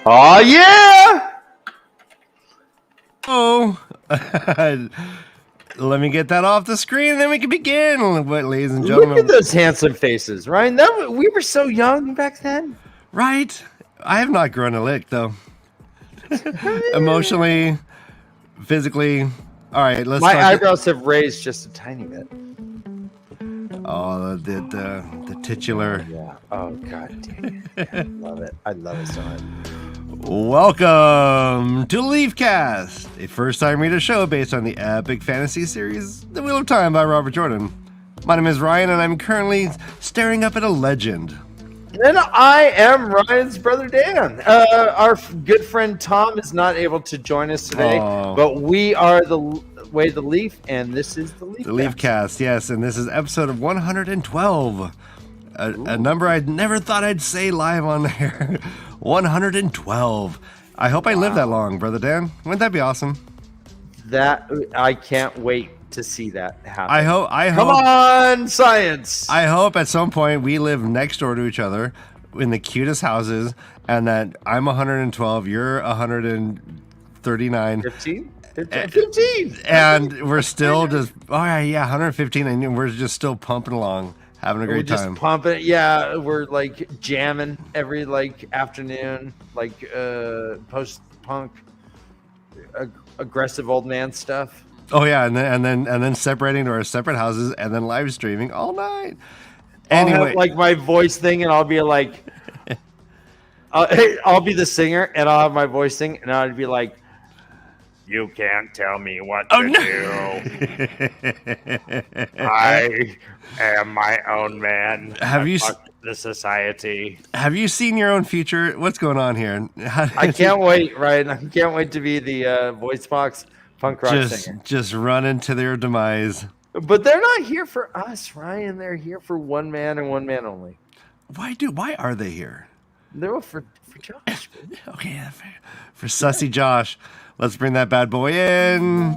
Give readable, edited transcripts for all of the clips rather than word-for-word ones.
Oh yeah! Oh, let me get that off the screen, and then we can begin. Ladies and gentlemen, Look at those handsome faces, Ryan. We were so young back then. Right? I have not grown a lick, though. Emotionally, physically. All right, let's. My eyebrows have raised just a tiny bit. Oh, the titular. Yeah. Oh God damn it! I love it. I love it so much. Welcome to Leafcast, a first-time reader show based on the epic fantasy series The Wheel of Time by Robert Jordan. My name is Ryan, and I'm currently staring up at a legend. And I am Ryan's brother Dan. Our good friend Tom is not able to join us today, but we are the Way the Leaf, and this is the Leafcast. The Leafcast, yes, and this is episode of 112. A number I never thought I'd say live on there. 112. I hope I live that long, brother Dan. Wouldn't that be awesome? That I can't wait to see that happen. I hope. Come on, science. I hope at some point we live next door to each other in the cutest houses, and that I'm 112, you're 139. 15? And we're still just 115, and we're just still pumping along, having a great time. Just pumping. Yeah, we're like jamming every afternoon, post-punk, aggressive old man stuff. Oh yeah, and then separating to our separate houses, and then live streaming all night. Anyway, I'll have my voice thing, and I'll be like, I'll be the singer, and I'll have my voice thing, and I'll be like, "You can't tell me what to do. I am my own man. The society. Have you seen your own future? What's going on here? I can't wait, Ryan. I can't wait to be the voice box punk rock singer. Just run into their demise. But they're not here for us, Ryan. They're here for one man and one man only. Why are they here? They're for Josh. Okay, for Sussy Josh. Let's bring that bad boy in.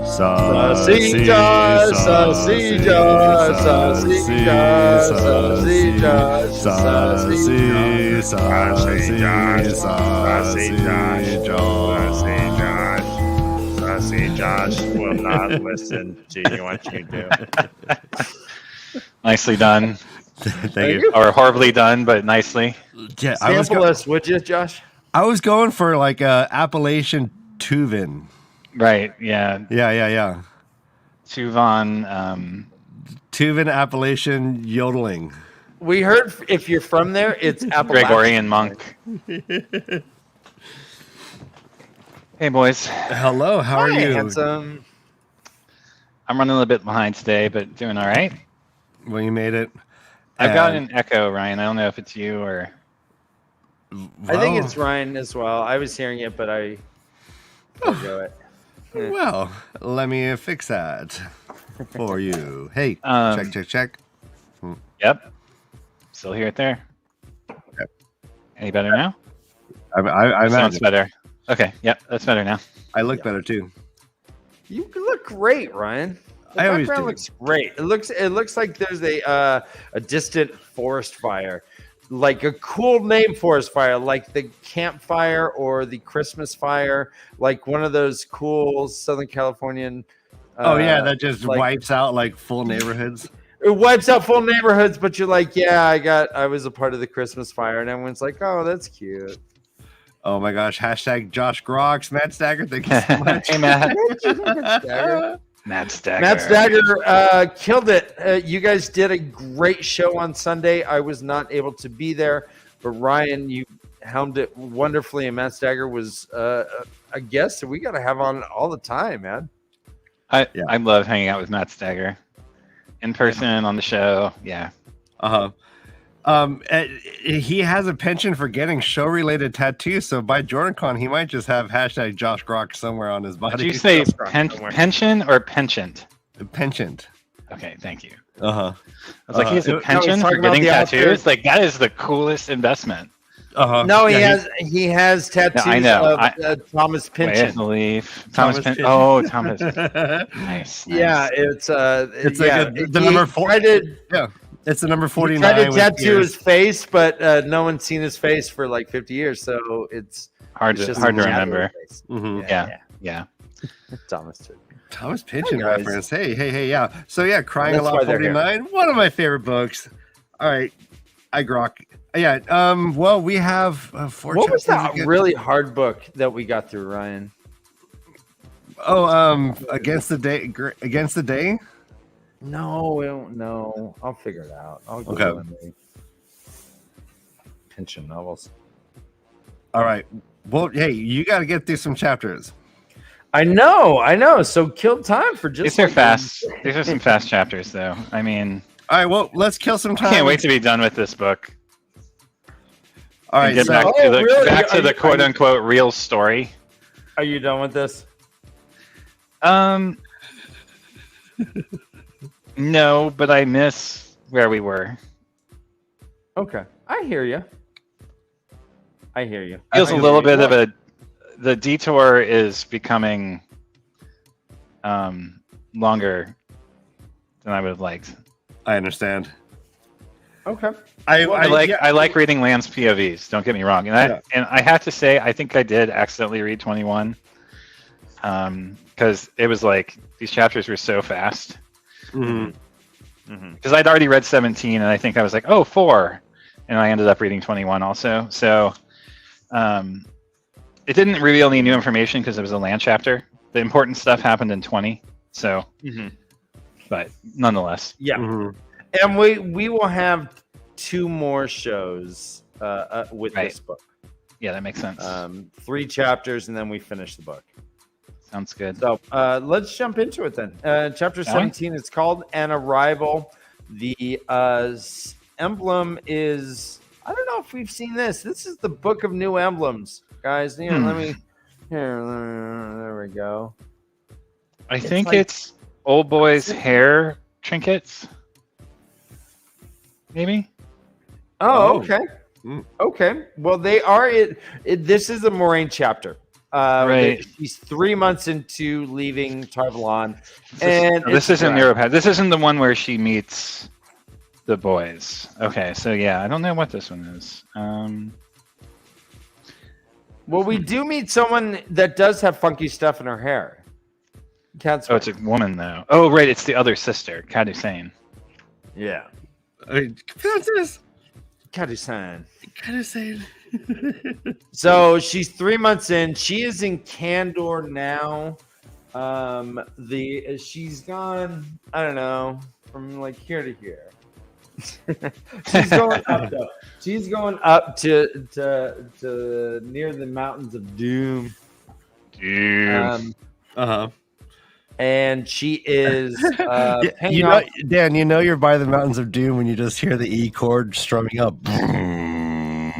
Sussy Josh, Sussy Josh, Sussy Josh, Sussy Josh, Sussy Josh, Sussy Josh, Sussy Josh will not listen to what you do. Nicely done. Thank you. Or horribly done, but nicely. Yeah, Sample us, would you, Josh? I was going for like Appalachian Tuvin. Right, yeah. Yeah. Tuvon. Tuvin Appalachian yodeling. We heard if you're from there, it's Appalachian. Gregorian monk. Hey, boys. Hello, how are you? Handsome. I'm running a little bit behind today, but doing all right. Well, you made it. I've got an echo, Ryan. I don't know if it's you or... I think it's Ryan as well. I was hearing it, but I forgo it. Well, let me fix that for you. Hey, check. Yep. Still hear it there. Yep. Any better now? I Sounds better. Okay, yep, that's better now. I look better too. You look great, Ryan. The I always do. background looks great. It looks like there's a distant forest fire, like a cool name forest fire, like the campfire or the Christmas fire, like one of those cool Southern Californian. That just wipes out like full neighborhoods. It wipes out full neighborhoods, but you're like, I was a part of the Christmas fire, and everyone's like, oh, that's cute. Oh my gosh! Hashtag Josh Grox, MaTsDaGger. Thank you so much. Hey, Matt. MaTsDaGger. MaTsDaGger Killed it. You guys did a great show on Sunday. I was not able to be there, but Ryan, you helmed it wonderfully, and MaTsDaGger was a guest that we got to have on all the time, man. I love hanging out with MaTsDaGger in person on the show. Yeah. He has a penchant for getting show-related tattoos, so by JordanCon, he might just have hashtag Josh Grox somewhere on his body. Did you say pension or penchant? Penchant. Okay, thank you. I was like, he has a pension for getting tattoos? Like, that is the coolest investment. No, he has tattoos I know. of Thomas Pynchon. The leaf. Thomas Pynchon. Oh, Thomas. Nice. Yeah, it's like the number 4. Yeah, it's the number 49. He tried to tattoo his face, but no one's seen his face for like 50 years, so it's hard to remember. Yeah. Thomas Pynchon reference. Hey, yeah. So yeah, Crying a Lot 49, one of my favorite books. All right, I grok. Yeah. Well, we have 4 What was that really hard book that we got through, Ryan? Oh, Against the Day. Against the Day. No, we don't know. I'll figure it out. I'll go Okay. Pynchon novels. All right. Well, hey, you got to get through some chapters. I know. So kill time for just. These are fast. These are some fast chapters, though. I mean. All right. Well, let's kill some time. I can't wait to be done with this book. All right. Get back to the quote unquote real story. Are you done with this? No, but I miss where we were. Okay, I hear you. Feels a little bit of the detour is becoming longer than I would have liked. I understand. Okay. I like reading Lamb's POVs. Don't get me wrong, and I have to say I think I did accidentally read 21, because it was like these chapters were so fast. Because I'd already read 17, and I think I was like, oh, 4, and I ended up reading 21 also. So it didn't reveal any new information because it was a land chapter. The important stuff happened in 20. So, but nonetheless, and we will have 2 more shows with this book. Yeah, that makes sense. 3 chapters, and then we finish the book. Sounds good. So let's jump into it then. Chapter 17 is called An Arrival. The emblem is, I don't know if we've seen this. This is the Book of New Emblems, guys. Here, there we go. I think it's old boy's hair trinkets. Maybe. Oh, okay. Okay. Well, they are this is a Moraine chapter. Right. He's 3 months into leaving Tarvalon, and this isn't Neuropad. This isn't the one where she meets the boys. Okay, so yeah, I don't know what this one is. Well, we do meet someone that does have funky stuff in her hair. It's a woman though. Oh, right, it's the other sister, Kadusane. Yeah. Francis. Kadusane. Kadusane. So she's 3 months in. She is in Candor now. She's gone, I don't know, from like here to here. She's going up though. She's going up to near the mountains of Doom. And she is Dan, you're by the mountains of Doom when you just hear the E chord strumming up.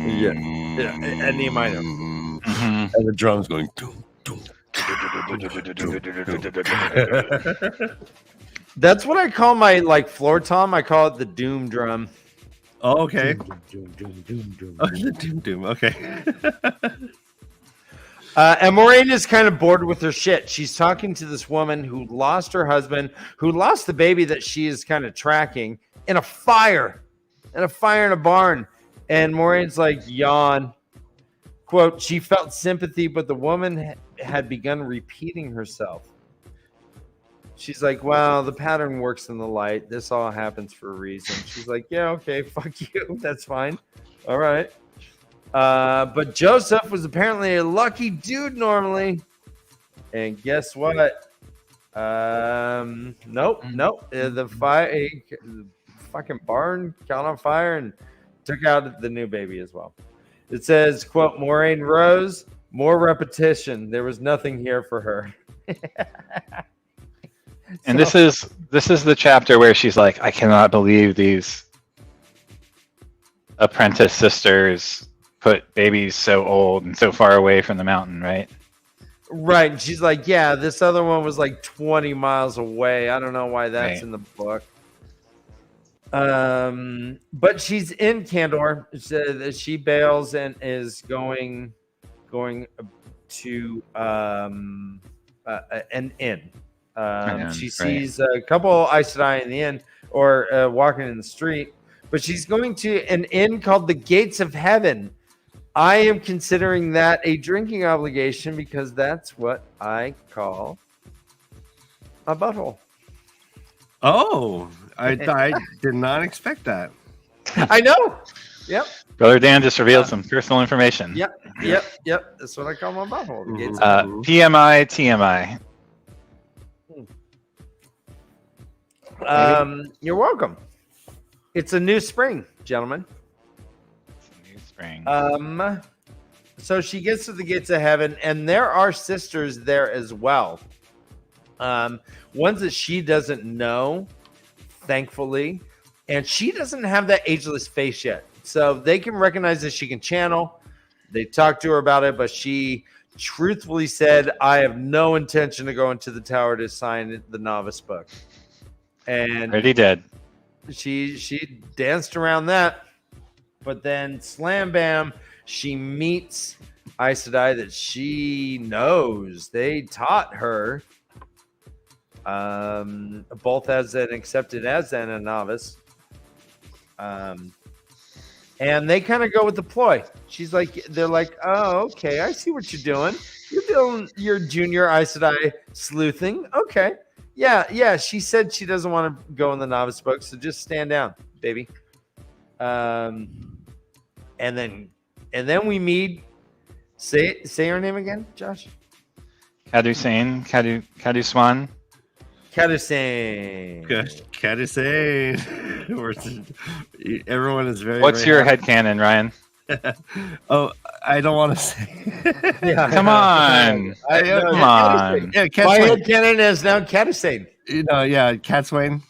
Yeah, and E minor. And the drums going doom, doom. That's what I call my floor tom. I call it the doom drum. Oh, okay. Doom. Oh, the doom. Okay. And Moraine is kind of bored with her shit. She's talking to this woman who lost her husband, who lost the baby that she is kind of tracking in a fire in a barn. And Moraine's like, yawn. Quote, she felt sympathy, but the woman had begun repeating herself. She's like, well, the pattern works in the light. This all happens for a reason. She's like, yeah, okay, fuck you. That's fine. All right. But Joseph was apparently a lucky dude normally. And guess what? Nope. The fucking barn caught on fire and took out the new baby as well. It says, quote, Moraine rose, more repetition. There was nothing here for her. And this is the chapter where she's like, I cannot believe these apprentice sisters put babies so old and so far away from the mountain, right? Right. And she's like, yeah, this other one was like 20 miles away. I don't know why that's in the book. But she's in Candor. She bails and is going to an inn. She sees a couple Aes Sedai in the inn or walking in the street, but she's going to an inn called the Gates of Heaven. I am considering that a drinking obligation because that's what I call a butthole. Oh, I did not expect that. I know. Yep. Brother Dan just revealed some personal information. Yep. That's what I call my butthole. The Gates of Heaven. TMI. You're welcome. It's a new spring, gentlemen. Spring. So she gets to the Gates of Heaven, and there are sisters there as well. Ones that she doesn't know, thankfully, and she doesn't have that ageless face yet. So they can recognize that she can channel. They talked to her about it, but she truthfully said, "I have no intention to go into the tower to sign the novice book." And Already dead. She danced around that. But then slam bam, she meets Aes Sedai that she knows. They taught her both as an accepted as and a novice. And they kind of go with the ploy. They're like, oh, okay, I see what you're doing. You're doing your junior Aes Sedai sleuthing. Okay. Yeah. She said she doesn't want to go in the novice book, so just stand down, baby. And then we meet. Say her name again, Josh. Kadusane. Kaduswan. Kadusane. Kadusane. Everyone is very. What's very your happy. headcanon, Ryan? Oh, I don't want to say. Yeah. Come on. Come on. Yeah, My headcanon is now Kadusane. Yeah, Catswain.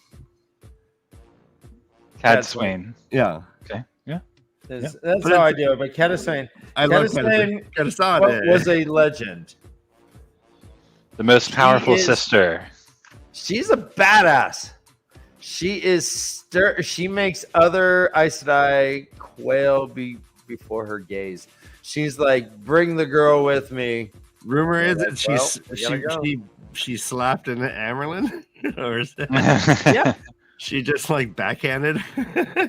Cadswain. Yeah. Okay. Yeah. That's how I do it. But Kadusane. I love Kadusane was a legend. The most powerful sister. She's a badass. She is she makes other Aes Sedai quail before her gaze. She's like, bring the girl with me. Rumor is that she slapped an Amerlin, or is it? Yeah. She just like backhanded.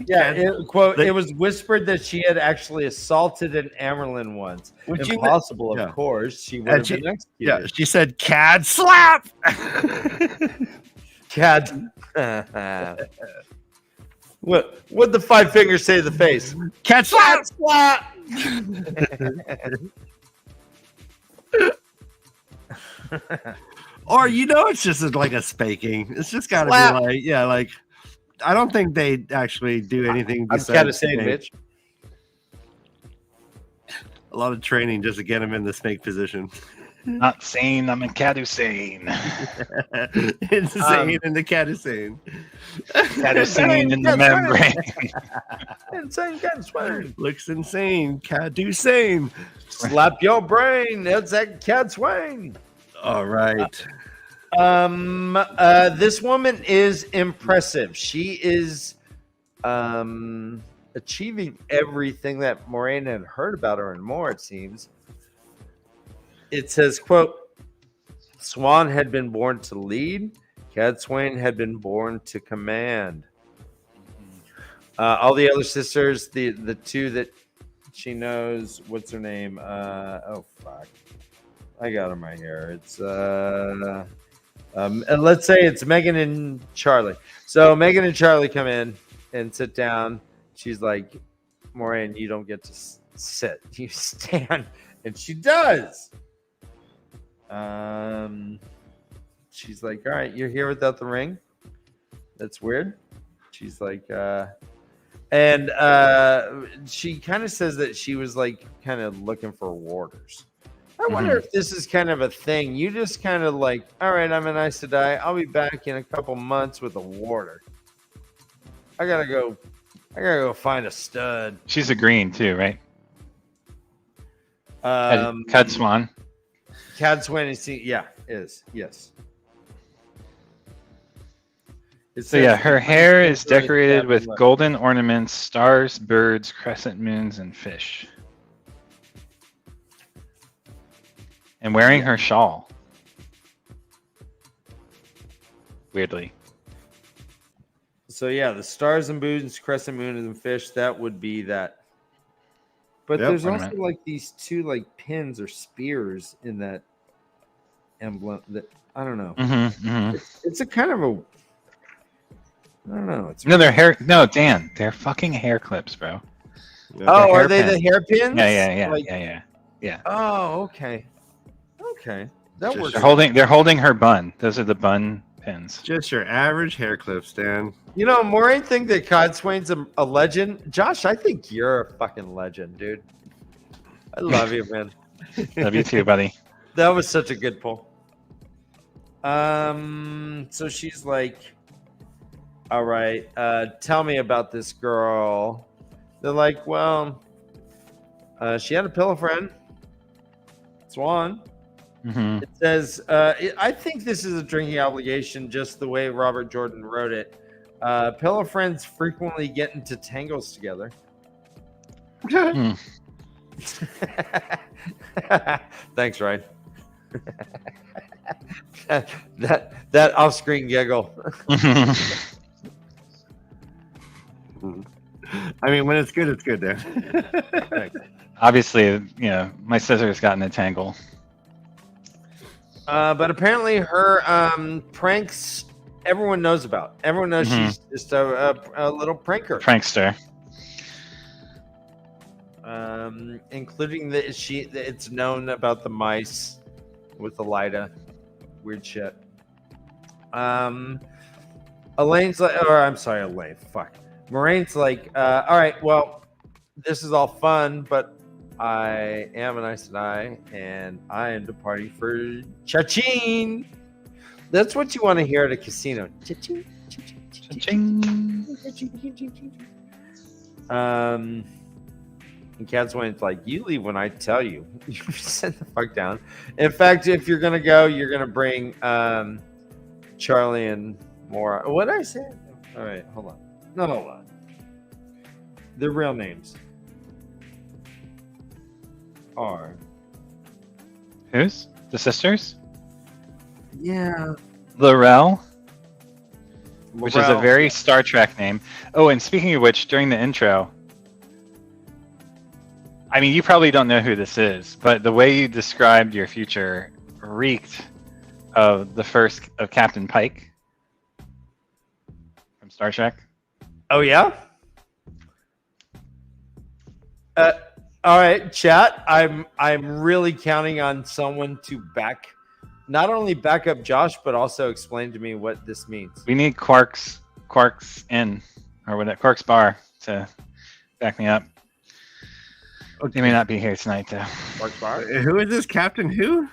Yeah, it was whispered that she had actually assaulted an Amerlin once. Which impossible, of course. She would have been executed. Yeah, she said, "Cad slap." Cad. What'd the five fingers say to the face? Cat slap. Slap. Or it's just like a spanking. It's just got to be like I don't think they actually do anything besides spank. Bitch. A lot of training just to get him in the snake position. Not sane. I'm in Kadusane. Insane in the Kadusane. Kadusane in the membrane. Insane Kadusane. Looks insane. Kadusane. Slap your brain. That's that Kadusane. All right. This woman is impressive. She is achieving everything that Moraine had heard about her and more, it seems. It says, quote, Swan had been born to lead. Cadsuane had been born to command. All the other sisters, the two that she knows, what's her name? Oh, fuck. I got them right here. It's let's say it's Megan and Charlie. So Megan and Charlie come in and sit down. She's like, Moraine, you don't get to sit. You stand. And she does. She's like, all right, you're here without the ring. That's weird. She's like, and she kind of says that she was like kind of looking for warders. I wonder if this is kind of a thing. You just kind of like, all right, I'm an Aes Sedai. I'll be back in a couple months with a warder. I gotta go find a stud. She's a green too, right? Cadswan is yes. So yeah, her hair is really decorated sad with look. golden ornaments, stars, birds, crescent moons, and fish. And wearing her shawl. Weirdly. So yeah, the stars and moons, crescent moons, and fish. That would be that. But Yep. there's also Ornament. like these two like pins or spears in that emblem. That I don't know. It's a kind of a. I don't know. It's No, they're hair. No, Dan, they're fucking hair clips, bro. Oh, are they hairpin. the hairpins? Yeah, Like, yeah. oh, okay. Okay, that Just works. They're holding her bun. Those are the bun pins. Just your average hair clips, Dan. You know, Maureen think that Codswain's a legend. Josh, I think you're a fucking legend, dude. I love you, man. Love you too, buddy. That was such a good pull. So she's like, all right, tell me about this girl. They're like, well, she had a pillow friend. Swan. Mm-hmm. It says, I think this is a drinking obligation, just the way Robert Jordan wrote it. Pillow friends frequently get into tangles together. Thanks, Ryan. that off-screen giggle. I mean, when it's good, Dan. Obviously, you know, my scissors got in a tangle. But apparently her pranks everyone knows about. Everyone knows she's just a little pranker. Prankster. Including it's known about the mice with the Lida. Weird shit. Elaine's like, or I'm sorry, Elaine. Fuck. Moraine's like, all right, well, this is all fun, but I am an Aes Sedai, and I am departing for Cha-ching. That's what you want to hear at a casino. Cha-ching, cha-ching, cha-ching. And Cadswain's like, you leave when I tell you. You sit the fuck down. In fact, if you're gonna go, you're gonna bring Charlie and Mora. What did I say? All right, hold on. No, hold on. Their real names are Who's? The sisters? yeah, Laurel, which is a Laurel. very Star Trek name. Oh, and speaking of which, during the intro, I mean, you probably don't know who this is, but the way you described your future reeked of Captain Pike from Star Trek. Oh yeah. All right, chat. I'm really counting on someone to not only back up Josh, but also explain to me what this means. We need Quark's Inn, or what? Quark's Bar to back me up. He may not be here tonight, though. Quark's Bar? Who is this Captain? Who?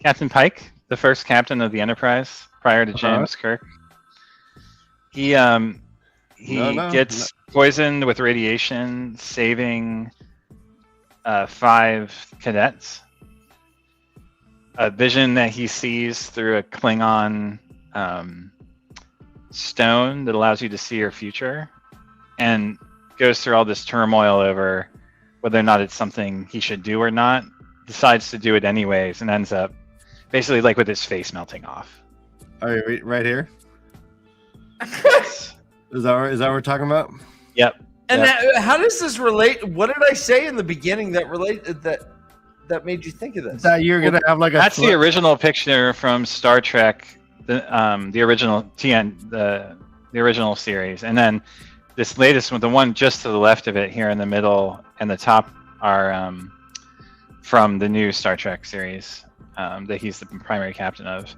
Captain Pike, the first captain of the Enterprise prior to James Kirk. He gets poisoned with radiation, saving 5 cadets. A vision that he sees through a Klingon stone that allows you to see your future, and goes through all this turmoil over whether or not it's something he should do or not. Decides to do it anyways, and ends up basically like with his face melting off. Are you right here? Is that what we're talking about? Yep. And how does this relate? What did I say in the beginning that made you think of this? That you're gonna have like a. That's the original picture from Star Trek, the original the original series, and then this latest one, the one just to the left of it here in the middle and the top, are from the new Star Trek series that he's the primary captain of.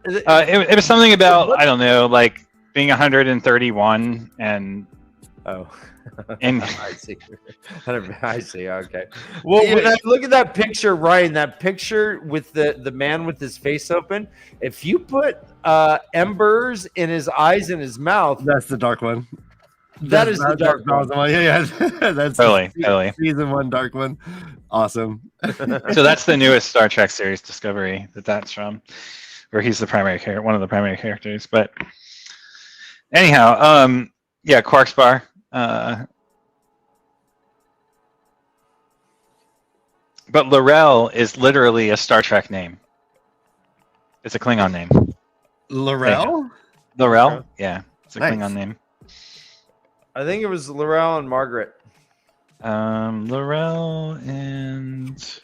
It was something about, I don't know, like being 131 and and I see. I see. Okay. Well, when I look at that picture, Ryan, that picture with the man with his face open, if you put embers in his eyes and his mouth, that's the dark one. That is the dark one. Yeah. That's totally. Season 1 dark one. Awesome. So that's the newest Star Trek series, Discovery, that's from, where he's the primary character, one of the primary characters. But Anyhow, yeah, Quark's Bar. But Laurel is literally a Star Trek name. It's a Klingon name. Laurel? Laurel? Okay. Yeah, it's a Nice. Klingon name. I think it was Laurel and Margaret. Laurel and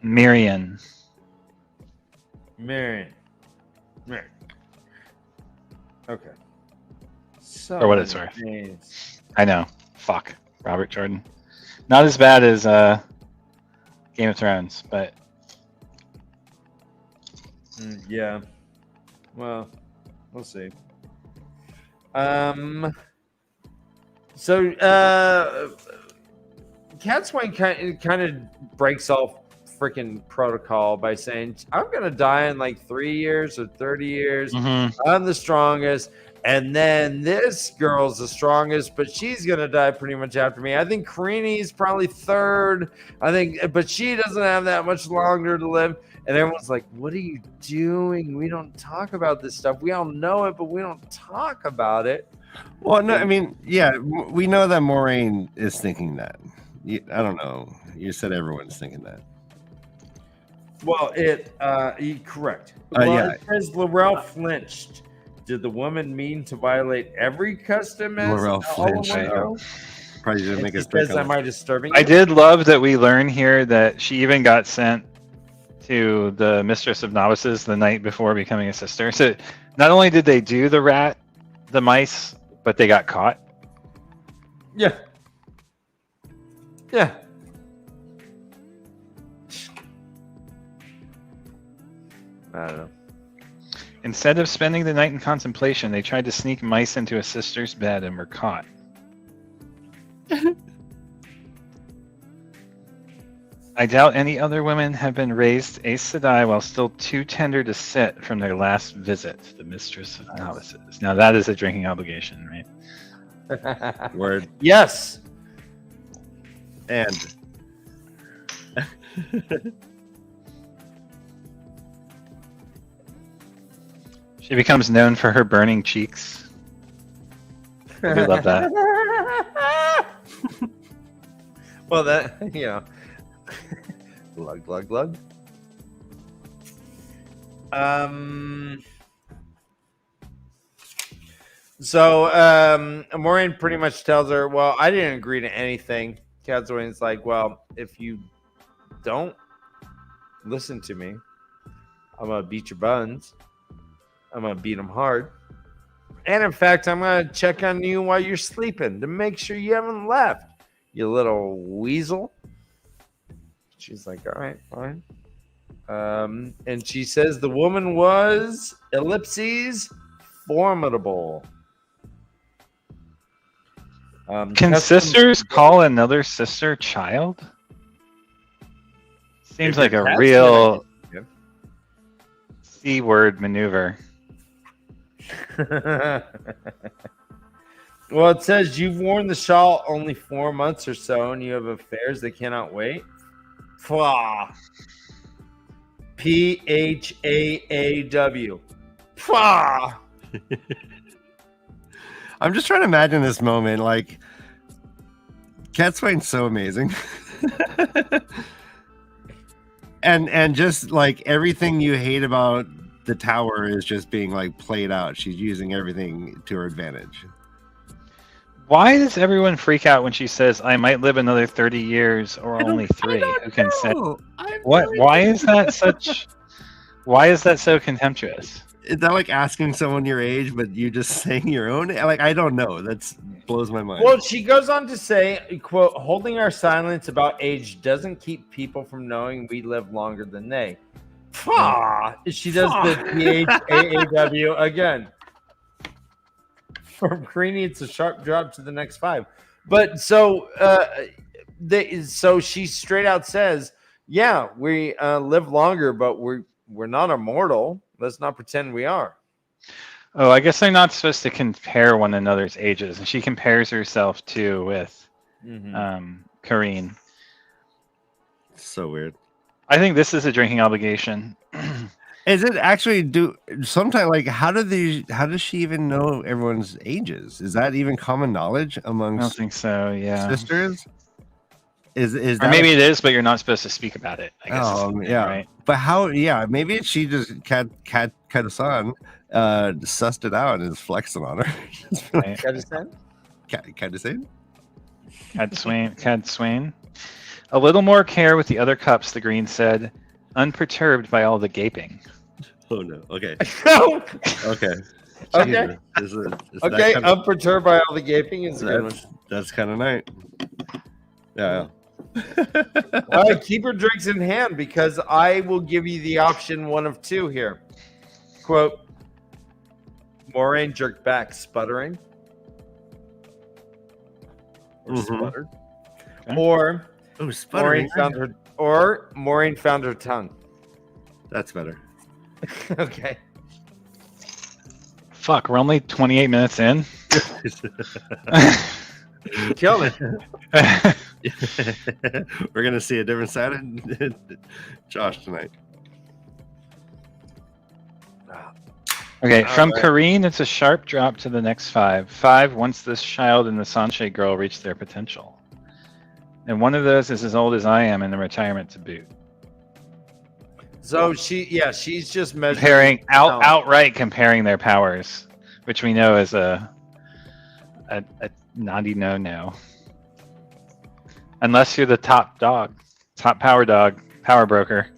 Marion. Marion. Okay. So For what it's many worth. names. I know. Fuck. Robert Jordan. Not as bad as Game of Thrones, but Yeah. Well, we'll see. So Cat Swain kind of breaks off freaking protocol by saying, I'm gonna die in like 3 years or 30 years. I'm the strongest. And then this girl's the strongest, but she's gonna die pretty much after me. I think Karini's probably third. But she doesn't have that much longer to live. And everyone's like, what are you doing? We don't talk about this stuff. We all know it, but we don't talk about it. Well, no, I mean, yeah, we know that Moraine is thinking that. I don't know. You said everyone's thinking that. Well, correct. Yeah. It says Laurel flinched. Did the woman mean to violate every custom? Laurel flinched. Probably didn't make a says, am I disturbing? I did love that we learn here that she even got sent to the Mistress of Novices the night before becoming a sister. So not only did they do the mice, but they got caught. Yeah. Yeah. I don't know. Instead of spending the night in contemplation, they tried to sneak mice into a sister's bed and were caught. I doubt any other women have been raised Aes Sedai while still too tender to sit from their last visit to the Mistress of Novices. Now that is a drinking obligation, right? Word. Yes. And She becomes known for her burning cheeks. I do love that. Well, glug, glug, glug. So Maureen pretty much tells her, well, I didn't agree to anything. Cadzoin's like, well, if you don't listen to me, I'm going to beat your buns. I'm going to beat them hard. And in fact, I'm going to check on you while you're sleeping to make sure you haven't left, you little weasel. She's like, all right, fine. And she says the woman was ellipses formidable. Can sisters call another sister child? Seems like a real C-word maneuver. Well, it says you've worn the shawl only 4 months or so, and you have affairs that cannot wait. Phaw. P-H-A-A-W. Phaw. I'm just trying to imagine this moment. Like, Cat Swain's so amazing. and just like everything you hate about the tower is just being like played out. She's using everything to her advantage. Why does everyone freak out when she says, I might live another 30 years or only 3? Who can say? What? Why is that such? Why is that so contemptuous? Is that like asking someone your age, but you just saying your own? Like, I don't know. That blows my mind. Well, she goes on to say, quote, holding our silence about age doesn't keep people from knowing we live longer than they. Phaw. She does the P-H-A-A-W again. From Creamy, it's a sharp drop to the next 5. But so she straight out says, yeah, we live longer, but we're not immortal. Let's not pretend we are. Oh, I guess they're not supposed to compare one another's ages. And she compares herself too with Karine. So weird. I think this is a drinking obligation. Is it actually sometimes like how does she even know everyone's ages? Is that even common knowledge I don't amongst think so. Yeah. sisters? Is Or that maybe it is, but you're not supposed to speak about it. I guess. yeah. Right. But how? Yeah, maybe she just Katasan sussed it out and is flexing on her. Right. Katasan? Katasan? Cad Swain. A little more care with the other cups, the green said, unperturbed by all the gaping. Oh no. Okay. No. Okay. Okay. Is Okay. Unperturbed by all the gaping is a good one. That's kind of nice. Yeah. All right, keep your drinks in hand because I will give you the option one of two here. Quote, Moraine jerked back, sputtering. Or sputtered. Okay. Or sputtering. Moraine found her tongue. That's better. Okay. Fuck, we're only 28 minutes in. Kill it. We're gonna see a different side of Josh tonight. Okay, from right. Karine, it's a sharp drop to the next 5. 5 once this child and the Sanche girl reach their potential. And one of those is as old as I am in the retirement to boot. So she's just measuring. Comparing outright comparing their powers, which we know is a naughty no. Unless you're the top power dog, power broker.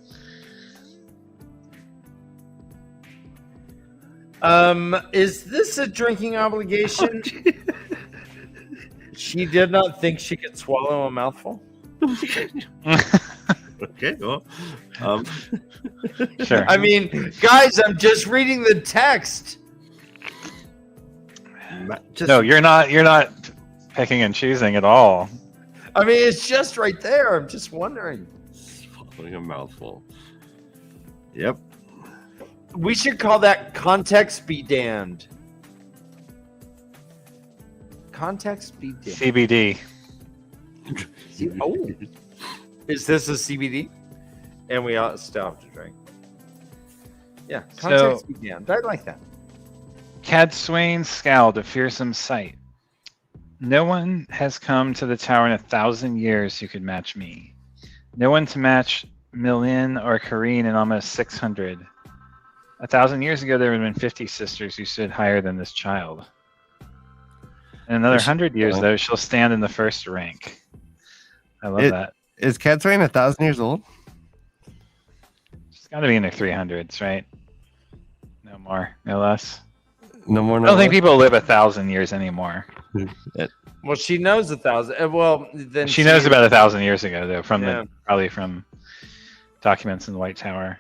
Is this a drinking obligation? She did not think she could swallow a mouthful. Okay, well, Sure. I mean, guys, I'm just reading the text. No, you're not picking and choosing at all. I mean, it's just right there. I'm just wondering. swallowing a mouthful. Yep. We should call that context be damned. Context be damned. CBD. Oh, is this a CBD? And we still have to drink. Yeah, context be damned. I like that. Cad Swain scowled, a fearsome sight. No one has come to the tower in 1,000 years who could match me. No one to match Milin or Karine in almost 600. 1,000 years ago, there would have been 50 sisters who stood higher than this child. In another 100 years, though, she'll stand in the first rank. I love that. Is Cad Swain 1,000 years old? She's got to be in their 300s, right? No more, no less. No more. I don't think people live 1,000 years anymore. Well, she knows 1,000. Well, then She knows about 1,000 years ago, though, from Yeah. probably from documents in the White Tower.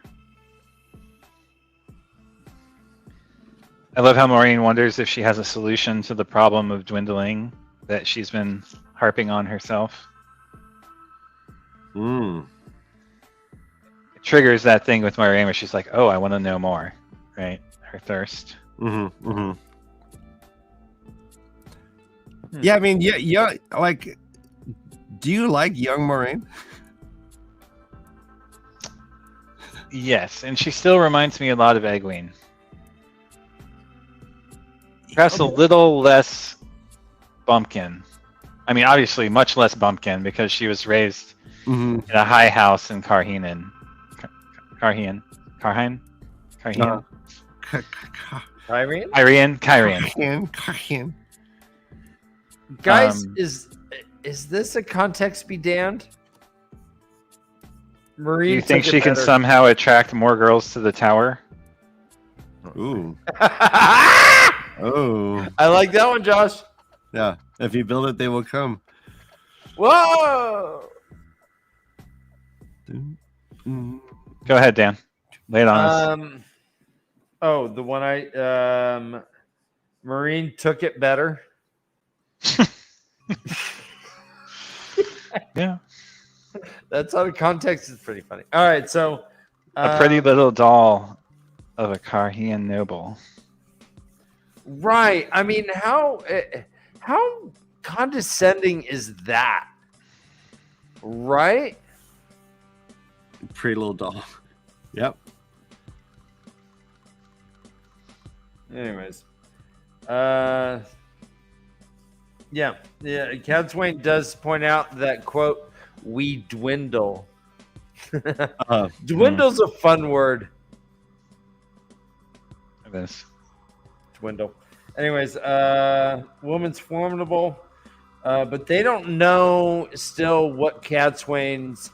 I love how Maureen wonders if she has a solution to the problem of dwindling that she's been harping on herself. Mm. It triggers that thing with Maureen where she's like, "Oh, I want to know more," right? Her thirst. Mm-hmm. Mm-hmm. Yeah, I mean, yeah. Like, do you like young Moraine? Yes, and she still reminds me a lot of Egwene. Perhaps a little less bumpkin. I mean, obviously, much less bumpkin because she was raised in a high house in Carheen. Kyrian? Carheen. Guys, is this a context be damned? Marie, Do you think she can somehow attract more girls to the tower? Ooh. Oh. I like that one, Josh. Yeah. If you build it, they will come. Whoa! Go ahead, Dan. Lay it on us. Oh, the one I Marine took it better. Yeah. That's out of context. It's pretty funny. All right, so A pretty little doll of a Carhian noble. right. I mean, how condescending is that? Right? Pretty little doll. Yep. Anyways, yeah. Cat Swain does point out that quote, "We dwindle." Dwindle's a fun word. It is. Dwindle. Anyways, woman's formidable, but they don't know still what Cat Swain's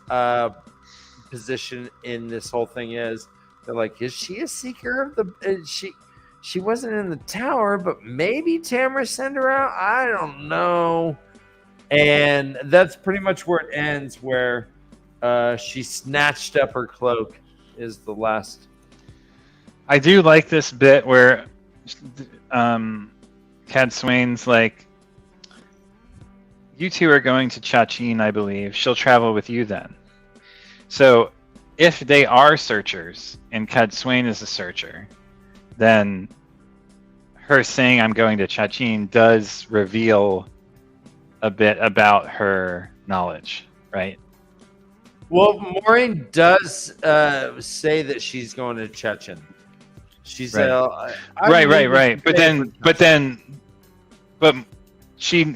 position in this whole thing is. They're like, is she a seeker of the? She wasn't in the tower, but maybe Tamara sent her out. I don't know. And that's pretty much where it ends. Where she snatched up her cloak is the last. I do like this bit where Cat Swain's like, you two are going to Chachin, I believe. She'll travel with you then. So if they are searchers and Cat Swain is a searcher, then her saying I'm going to Chachin does reveal a bit about her knowledge, right? Well, Maureen does say that she's going to Chechen. She's right. right. But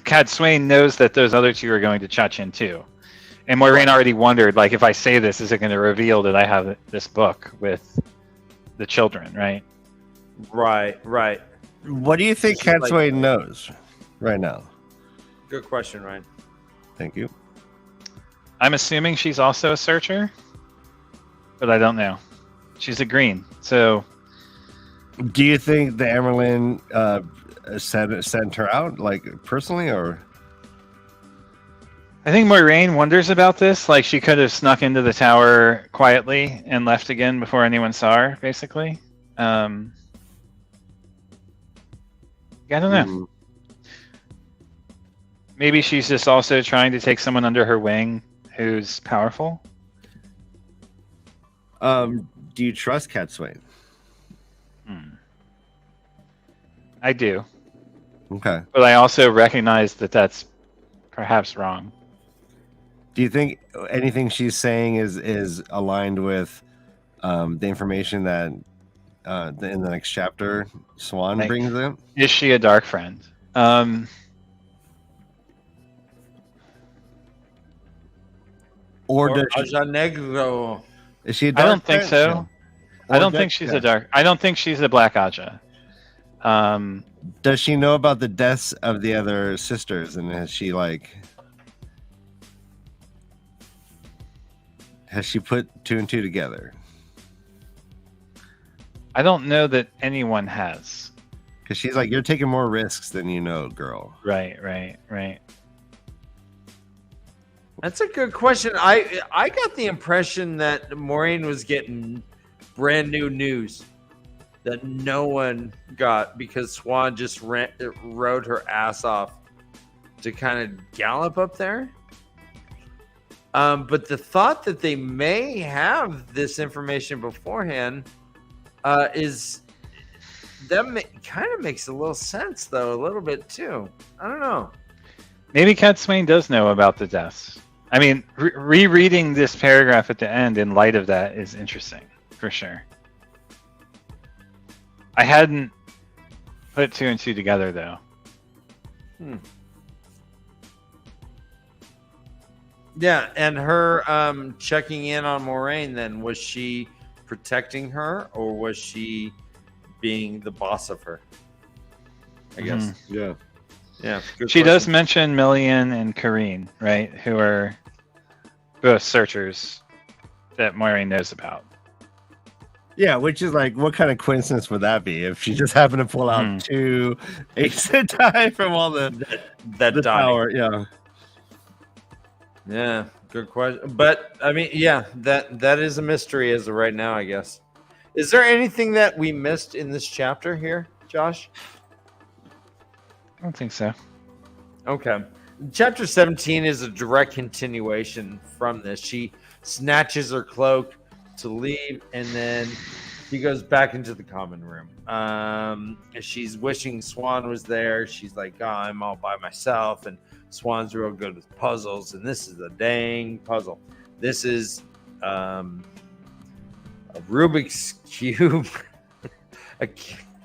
Cat Swain knows that those other two are going to Chechen too. And Maureen already wondered, like, if I say this, is it going to reveal that I have this book with the children, right? Right. What do you think Cat Swain knows right now? Good question, Ryan. Thank you. I'm assuming she's also a searcher, but I don't know. She's a green, so. Do you think the Amerlin sent her out, like, personally, or? I think Maureen wonders about this. Like, she could have snuck into the tower quietly and left again before anyone saw her, basically. I don't know. Maybe she's just also trying to take someone under her wing who's powerful. Do you trust Cat Swain? I do. Okay. But I also recognize that that's perhaps wrong. Do you think anything she's saying is aligned with the information that in the next chapter Swan brings in? Is she a dark friend? Or does she, Negro. Is she a dark I don't think friend? so. No. I don't think she's a dark. I don't think she's a Black Aja. Does she know about the deaths of the other sisters, and has she put two and two together? I don't know that anyone has. Because she's like, you're taking more risks than you know, girl. Right. That's a good question. I got the impression that Maureen was getting brand new news that no one got because Swan just rode her ass off to kind of gallop up there. But the thought that they may have this information beforehand is that kind of makes a little sense, though, a little bit too. I don't know. Maybe Cat Swain does know about the deaths. I mean, rereading this paragraph at the end in light of that is interesting, for sure. I hadn't put two and two together, though. Yeah, and her checking in on Moraine, then, was she protecting her, or was she being the boss of her? I guess. Yeah. She does mention Millian and Karine, right? Who are both searchers that Moiraine knows about. Yeah, which is like, what kind of coincidence would that be if she just happened to pull out two Ace die from all the tower? Yeah, good question. But I mean, yeah, that is a mystery as of right now, I guess. Is there anything that we missed in this chapter here, Josh? I don't think so. Okay. Chapter 17 is a direct continuation from this. She snatches her cloak to leave, and then she goes back into the common room. She's wishing Swan was there. She's like, oh, I'm all by myself, and Swan's real good with puzzles, and this is a dang puzzle. This is a Rubik's Cube.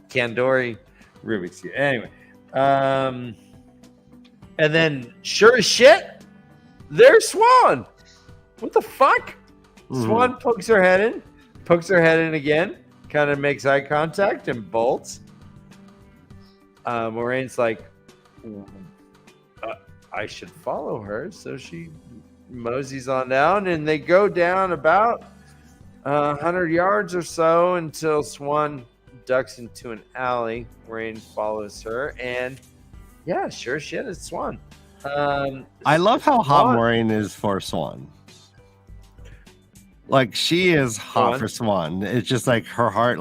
Kandori Rubik's Cube. Anyway, and then sure as shit, there's Swan. What the fuck? Swan pokes her head in again, kind of makes eye contact and bolts. Moraine's like, I should follow her, so she moseys on down, and they go down about 100 yards or so until Swan ducks into an alley. Moraine follows her, and yeah, sure shit, it's Swan. I love how hot Moraine is for Swan. Like, she is hot for Swan. It's just like her heart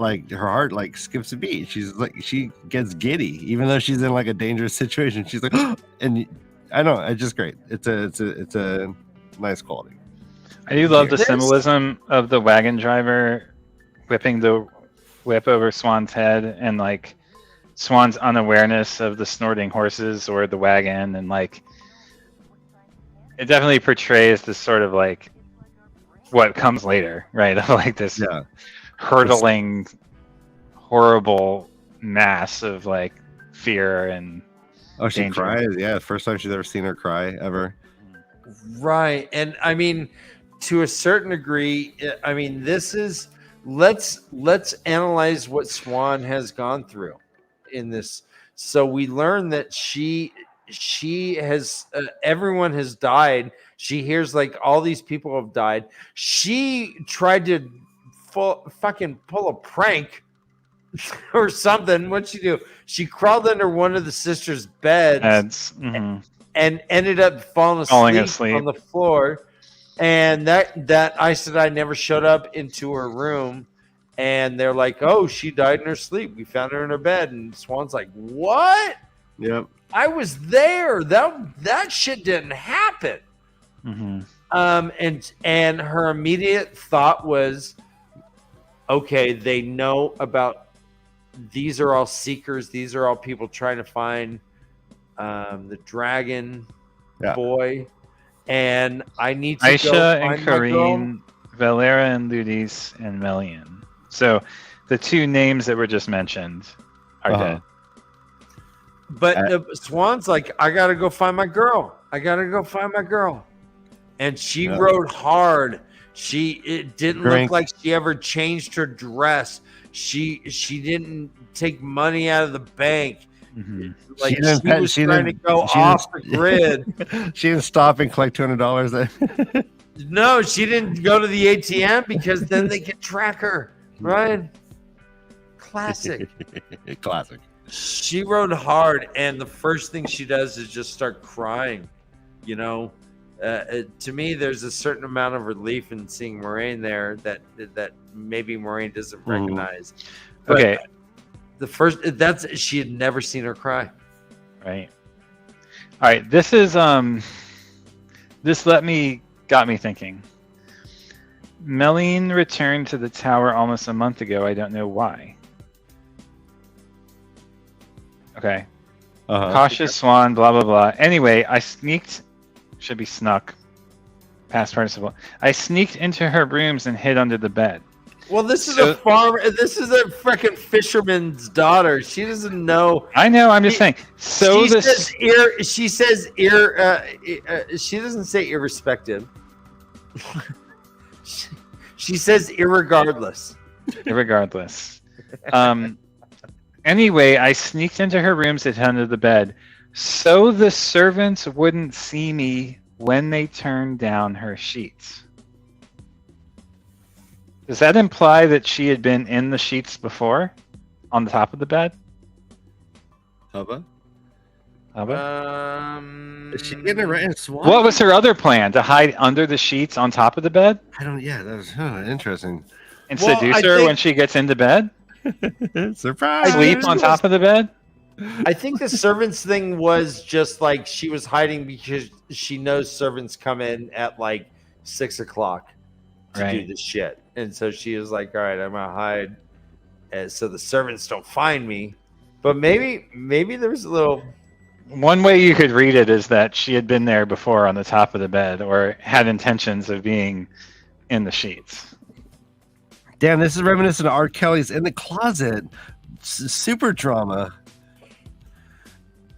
skips a beat. She's like, she gets giddy, even though she's in like a dangerous situation. She's like, and I know, it's just great. It's a nice quality. I do love the symbolism of the wagon driver whipping the whip over Swan's head, and like Swan's unawareness of the snorting horses or the wagon, and like it definitely portrays this sort of like what comes later, right? Of like this hurtling, horrible mass of like fear and she danger. cries. Yeah, first time she's ever seen her cry ever. Right, and I mean, to a certain degree, I mean, this is let's analyze what Swan has gone through in this. So we learn that she has everyone has died. She hears like all these people have died. She tried to fucking pull a prank or something. What'd she do? She crawled under one of the sisters' beds and ended up falling asleep on the floor. And that Aes Sedai never showed up into her room. And they're like, oh, she died in her sleep. We found her in her bed. And Swan's like, what? Yep. I was there. That shit didn't happen. And her immediate thought was, okay, they know about, these are all seekers. These are all people trying to find the dragon boy. And I need to Aisha go and find Karine, Valera and Ludis and Melian. So the two names that were just mentioned are dead. But Swan's like, I gotta go find my girl. And she rode hard. It didn't look like she ever changed her dress. She didn't take money out of the bank. Like she was trying to go off the grid. She didn't stop and collect $200. No, she didn't go to the ATM because then they could track her. Right? Classic. Classic. She rode hard, and the first thing she does is just start crying. You know, to me, there's a certain amount of relief in seeing Moraine there that maybe Moraine doesn't recognize. But okay, she had never seen her cry. Right. All right. This is this got me thinking. Melian returned to the tower almost a month ago. I don't know why. Okay. Cautious Swan, blah, blah, blah. Anyway, I sneaked, should be snuck, past participle. I sneaked into her rooms and hid under the bed. Well, this is a freaking fisherman's daughter. She doesn't know. I know, I'm just saying. So she doesn't say irrespective. She says irregardless. Irregardless. Anyway, I sneaked into her rooms and under the bed, so the servants wouldn't see me when they turned down her sheets. Does that imply that she had been in the sheets before, on the top of the bed? Hubba? Is she getting it right in Swan? What was her other plan? To hide under the sheets on top of the bed? Yeah, that was interesting. And seduce her when she gets into bed? Surprise! Sleep on top of the bed? I think the servants thing was just like she was hiding because she knows servants come in at like 6 o'clock to do this shit. And so she was like, all right, I'm going to hide so the servants don't find me. But maybe there was a little... One way you could read it is that she had been there before on the top of the bed or had intentions of being in the sheets. Damn, this is reminiscent of R. Kelly's In the Closet. Super trauma.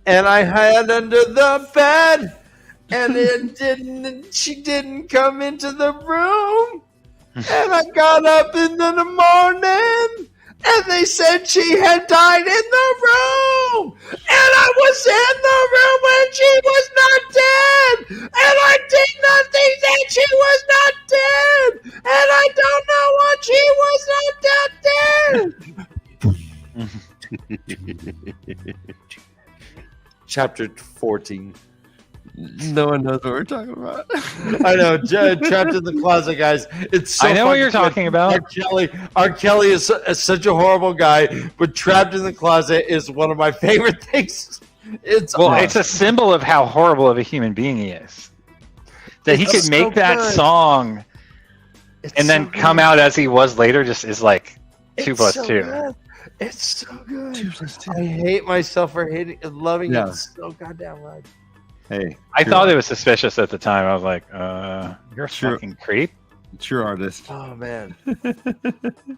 And I hid under the bed, and she didn't come into the room. And I got up in the morning, and they said she had died in the room. And I was in the room when she was not dead. And I did not think that she was not dead. And I don't know what she was not dead. Chapter 14. No one knows what we're talking about. I know, trapped in the closet, guys. It's so I know what fucking you're good. talking about. R. Kelly is such a horrible guy, but trapped in the closet is one of my favorite things. It's a symbol of how horrible of a human being he is. That he could make that song and then come out as he was later just is like 2 plus 2. Good. It's so good. 2 plus 2. I hate myself for loving it so goddamn much. Hey, I thought it was suspicious at the time. I was like, you're a True. fucking creep. True artist. Oh man,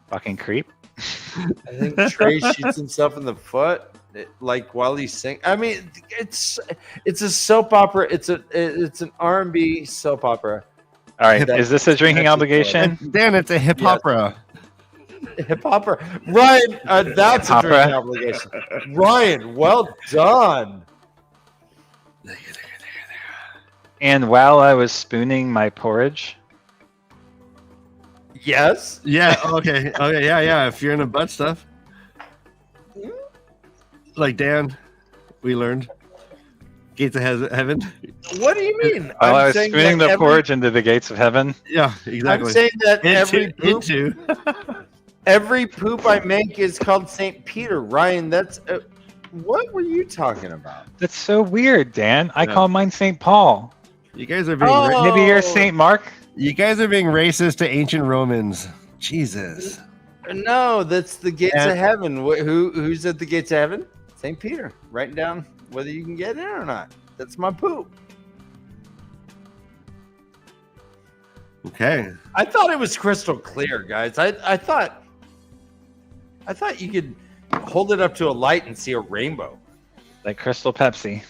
Fucking creep. I think Trey shoots himself in the foot, like while he's singing. I mean, it's a soap opera. It's an R&B soap opera. All right, is this a drinking obligation? Dan, it's a hip opera. Hip opera, Ryan. That's a Hip-opera. drinking obligation. Ryan, well done. And while I was spooning my porridge, Yes. Yeah. Okay. Okay. Yeah. If you're into butt stuff, like Dan, we learned gates of heaven. What do you mean? while I was saying spooning that the porridge into the gates of heaven. Yeah. I'm Exactly. saying that every Into. poop I make is called St. Peter. Ryan, that's what were you talking about? That's so weird, Dan. I Yeah. call mine St. Paul. You guys are being. Oh. Maybe you're St. Mark. You guys are being racist to ancient Romans. Jesus. No, that's the gates And- of heaven. Who's at the gates of heaven? St. Peter. Writing down whether you can get in or not. That's my poop. Okay. I thought it was crystal clear, guys. I thought you could hold it up to a light and see a rainbow. Like Crystal Pepsi.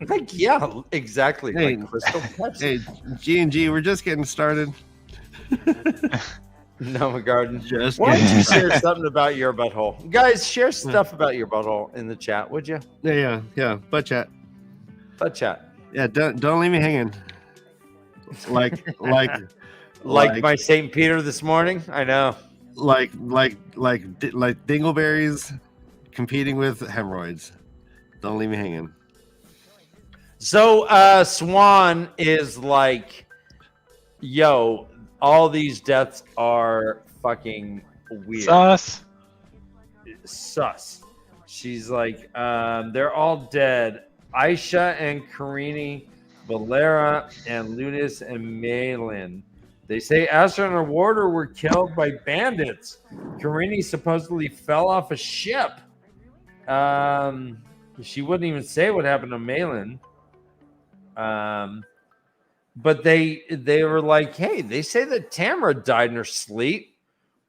Like, yeah, exactly. Hey, like crystal Pepsi. Hey, G&G, we're just getting started. No, garden. Just Why don't kidding. you share something about your butthole? Guys, share stuff about your butthole in the chat, would you? Yeah. Butt chat. Butt chat. Yeah. Don't leave me hanging. Like Like my St. Peter this morning? I know. like dingleberries competing with hemorrhoids. Don't leave me hanging. So Swan is like, yo, all these deaths are fucking weird. Sus. She's like, they're all dead. Aisha and Karini, Valera and Lunis and Malin. They say Asher and her warder were killed by bandits. Karini supposedly fell off a ship. She wouldn't even say what happened to Malin. But they were like, hey, they say that Tamara died in her sleep.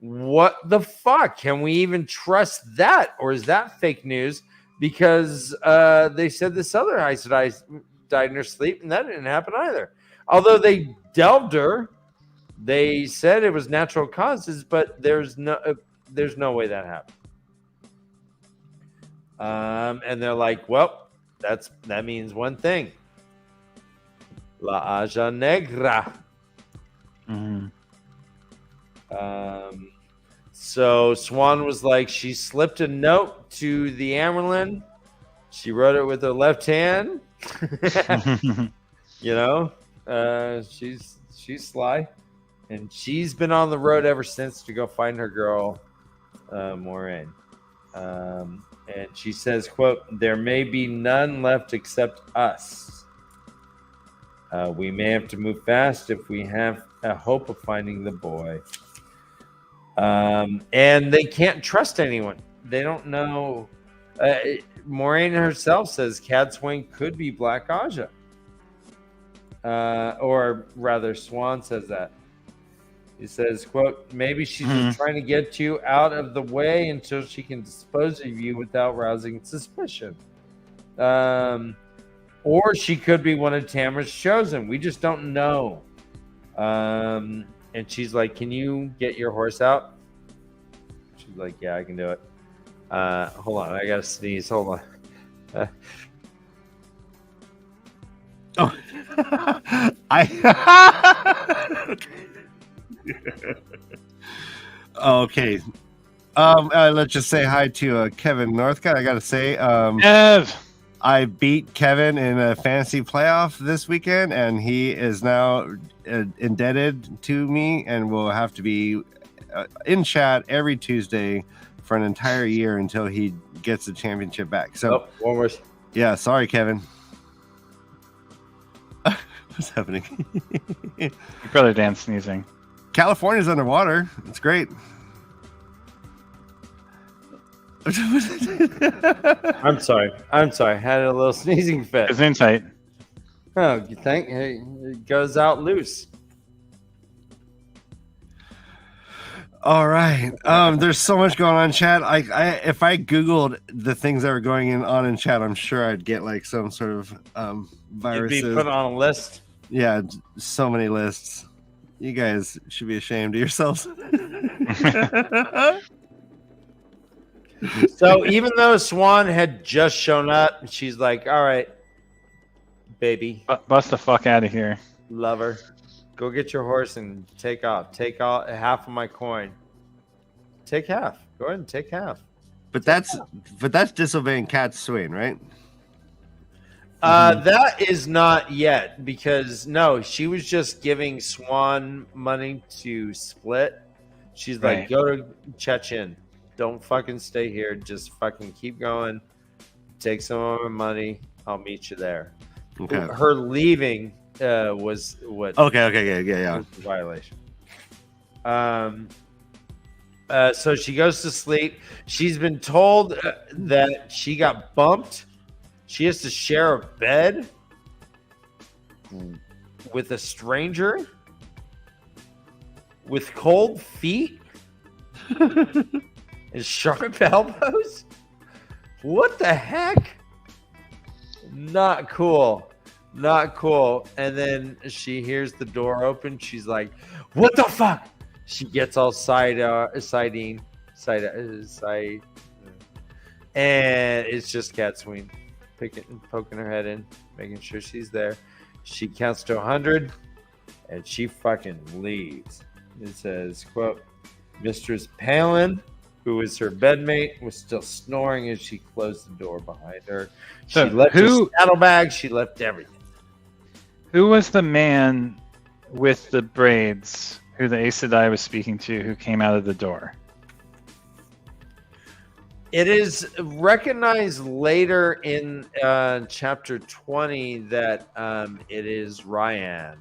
What the fuck? Can we even trust that? Or is that fake news? Because they said this other Aisha died in her sleep, and that didn't happen either. Although they delved her, they said it was natural causes, but there's no way that happened. And they're like, well, that means one thing. La Aja Negra. Mm-hmm. So Swan was like, she slipped a note to the Amerlin. She wrote it with her left hand. You know, she's sly, and she's been on the road ever since to go find her girl, Moraine. And she says, quote, there may be none left except us. We may have to move fast if we have a hope of finding the boy. And they can't trust anyone. They don't know. Moraine herself says Cadswing could be Black Aja. Or rather, Swan says that. He says, quote, maybe she's just trying to get you out of the way until she can dispose of you without rousing suspicion. Or she could be one of Tamara's chosen. We just don't know. And she's like, can you get your horse out? She's like, yeah, I can do it. Hold on, I gotta sneeze. Hold on. Oh, okay. Let's just say hi to Kevin Northcott. I gotta say, Kev. I beat Kevin in a fantasy playoff this weekend, and he is now indebted to me and will have to be in chat every Tuesday for an entire year until he gets the championship back. So, one more. Yeah, sorry, Kevin. What's happening? Your brother Dan's sneezing. California's underwater. It's great. I'm sorry. I had a little sneezing fit. His insight. Oh, you think? Hey, it goes out loose. All right. There's so much going on in chat. If I Googled the things that were going on in chat, I'm sure I'd get like some sort of viruses. You'd be put on a list. Yeah, so many lists. You guys should be ashamed of yourselves. So even though Swan had just shown up, she's like, all right, baby. Bust the fuck out of here. Lover. Go get your horse and take off. Take off half of my coin. Take half. Go ahead and take half. But that's disobeying Cat Swain, right? That is not yet, because no, she was just giving Swan money to split. She's like, go to Chechen. Don't fucking stay here. Just fucking keep going. Take some of my money. I'll meet you there. Okay. Her leaving was what? Okay, yeah. Was the violation. So she goes to sleep. She's been told that she got bumped. She has to share a bed with a stranger with cold feet and sharp elbows. What the heck? Not cool. Not cool. And then she hears the door open. She's like, what the fuck? She gets all side, and it's just Cat Sween poking her head in, making sure she's there. She counts to 100, and she fucking leaves. It says, quote, Mistress Palin, who was her bedmate, was still snoring as she closed the door behind her. She left her saddlebag. She left everything. Who was the man with the braids who the Aes Sedai was speaking to who came out of the door? It is recognized later in chapter 20 that it is Ryan.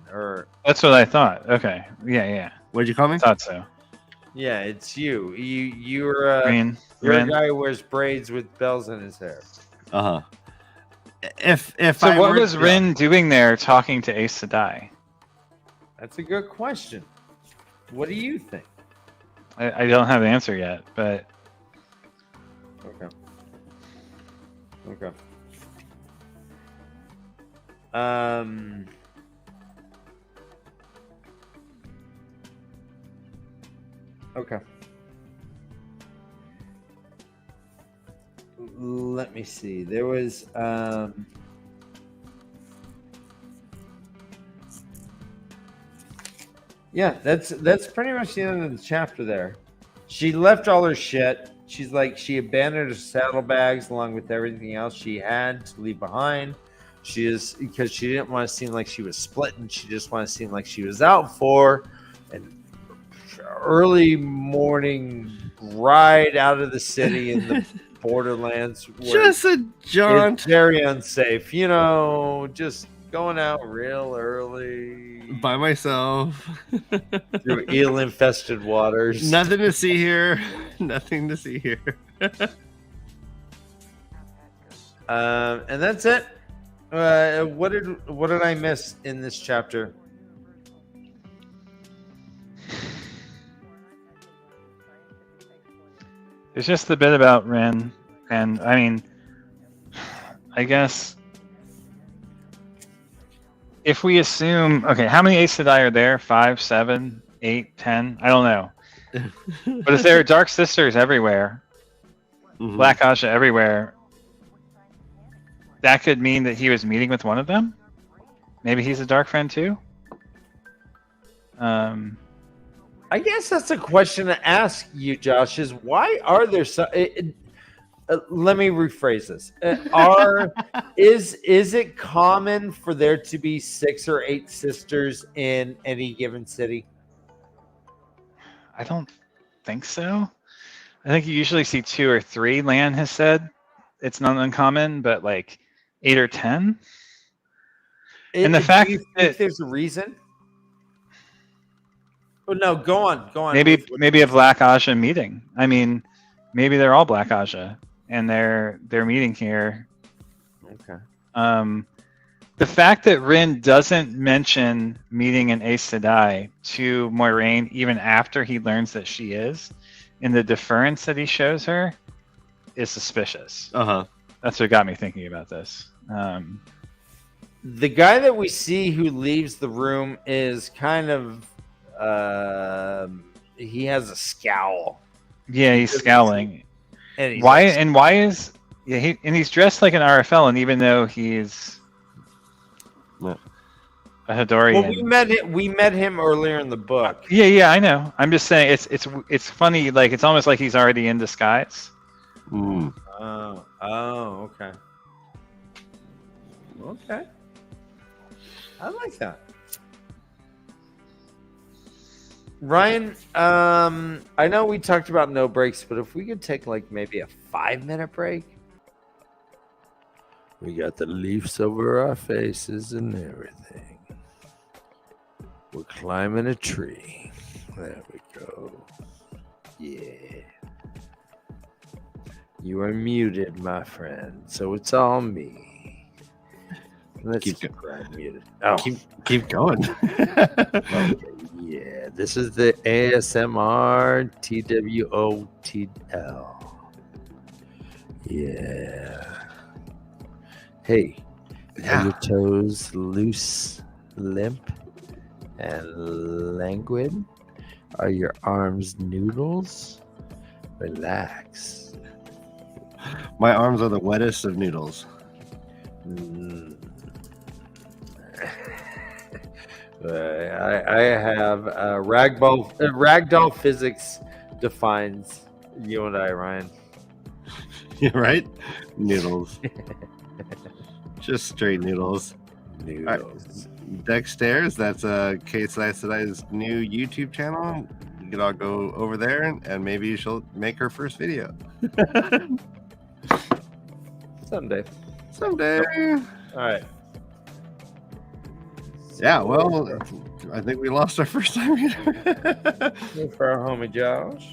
That's what I thought. Okay. Yeah. What'd you call me? Thought so. Yeah, it's you. You're you're a guy who wears braids with bells in his hair. Uh-huh. What was Rin doing there talking to Aes Sedai? That's a good question. What do you think? I don't have the answer yet, but... Okay. Okay. Let me see. There was yeah, that's pretty much the end of the chapter there. She left all her shit. She's like, she abandoned her saddlebags along with everything else she had to leave behind. Because she didn't want to seem like she was splitting. She just wanted to seem like she was out for an early morning ride out of the city in the Borderlands. Just a jaunt. It's very unsafe. Just going out real early. By myself. Through eel-infested waters. Nothing to see here. Nothing to see here. And that's it. What did I miss in this chapter? There's just the bit about Rin, and I mean, I guess if we assume, okay, how many Aes Sedai are there? 5, 7, 8, 10? I don't know. But if there are Dark Sisters everywhere, Black Aja everywhere, that could mean that he was meeting with one of them. Maybe he's a Dark Friend too. I guess that's a question to ask you, Josh. Is why are there so? Let me rephrase this. Is it common for there to be 6 or 8 sisters in any given city? I don't think so. I think you usually see 2 or 3. Lan has said it's not uncommon, but like 8 or 10. And the fact do you think there's a reason? Oh, no, go on. Maybe a Black Aja meeting. I mean, maybe they're all Black Aja and they're meeting here. Okay. The fact that Rin doesn't mention meeting an Aes Sedai to Moiraine even after he learns that she is, and the deference that he shows her, is suspicious. That's what got me thinking about this. The guy that we see who leaves the room is kind of he has a scowl. Yeah, he's scowling. And he's why is he's dressed like an RFL, and even though he's a Hadorian. Well, we met him earlier in the book. Yeah, I know. I'm just saying it's funny. Like it's almost like he's already in disguise. Oh, okay. Okay. I like that. Ryan, I know we talked about no breaks, but if we could take like maybe a 5-minute break. We got the leaves over our faces and everything. We're climbing a tree. There we go. Yeah. You are muted, my friend, so it's all me. Let's keep muted. Oh, keep going. Okay, yeah, this is the ASMR TWOTL. Yeah. Hey, are your toes loose, limp, and languid? Are your arms noodles? Relax. My arms are the wettest of noodles. I have ragdoll physics defines you and I, Ryan. You're right. Noodles. Just straight noodles. Noodles. Dexter's, that's KayK's new YouTube channel. You could all go over there and maybe she'll make her first video. Someday. All right. Yeah, well, I think we lost our first time reader. For our homie Josh.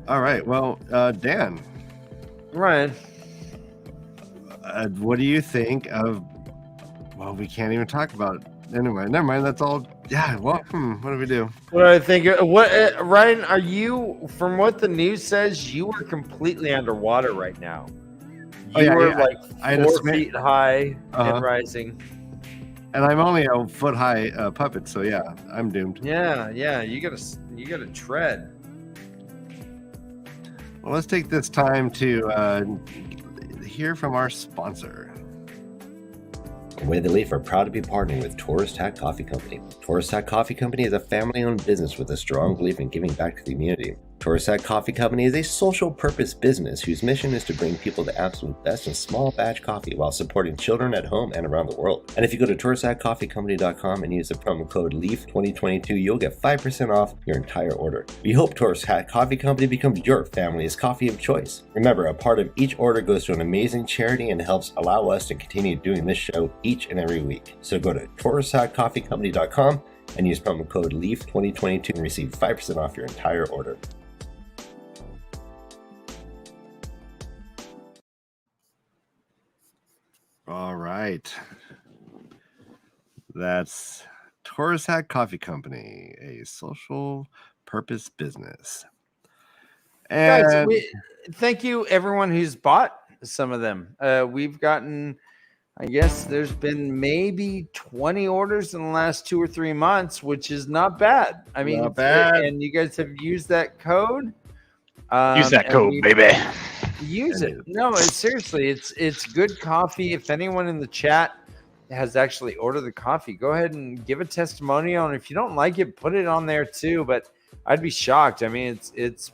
All right, well, Dan. Ryan. What do you think of... Well, we can't even talk about it. Anyway, never mind. That's all. Yeah, well, what do we do? What do I think? Ryan, are you, from what the news says, you are completely underwater right now. You were like 4 feet high and rising. And I'm only a foot high puppet, so yeah, I'm doomed. Yeah, you gotta tread. Well, let's take this time to hear from our sponsor. Away the Leaf are proud to be partnering with Tourist Hat Coffee Company. Tourist Hat Coffee Company is a family-owned business with a strong belief in giving back to the community. Tourist Hat Coffee Company is a social purpose business whose mission is to bring people the absolute best in small batch coffee while supporting children at home and around the world. And if you go to touristhatcoffeecompany.com and use the promo code LEAF2022, you'll get 5% off your entire order. We hope Tourist Hat Coffee Company becomes your family's coffee of choice. Remember, a part of each order goes to an amazing charity and helps allow us to continue doing this show each and every week. So go to touristhatcoffeecompany.com and use promo code LEAF2022 and receive 5% off your entire order. All right. That's Tourist Hat Coffee Company, a social purpose business. Guys, And thank you everyone who's bought some of them. We've gotten, I guess there's been maybe 20 orders in the last 2 or 3 months, which is not bad. I mean, Not bad. and you guys have used that code. Use that and code, baby. Use it. No, seriously, it's good coffee. If anyone in the chat has actually ordered the coffee, go ahead and give a testimonial. And if you don't like it, put it on there too. But I'd be shocked. I mean, it's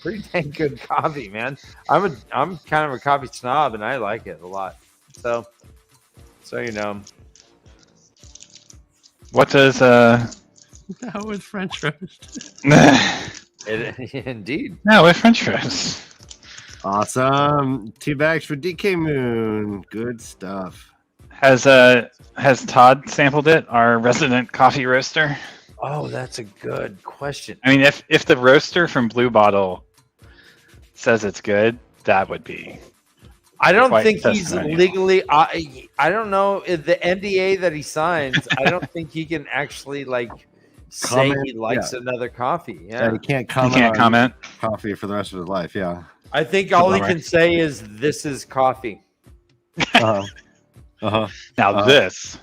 pretty dang good coffee, man. I'm kind of a coffee snob, and I like it a lot. So you know. What does that was French roast. Indeed. No, with French fries. Awesome. 2 bags for DKmoon. Good stuff. Has Todd sampled it? Our resident coffee roaster. Oh, that's a good question. I mean, if the roaster from Blue Bottle says it's good, that would be. I don't Quite think he's testimonial. legally. I don't know if the NDA that he signs. I don't think he can actually say Comment, he likes another coffee. Yeah, Yeah, he can't You comment. can't on comment. coffee for the rest of his life. Yeah. I think all he Bummer. can say is this is coffee. Uh-huh. Uh-huh. Now this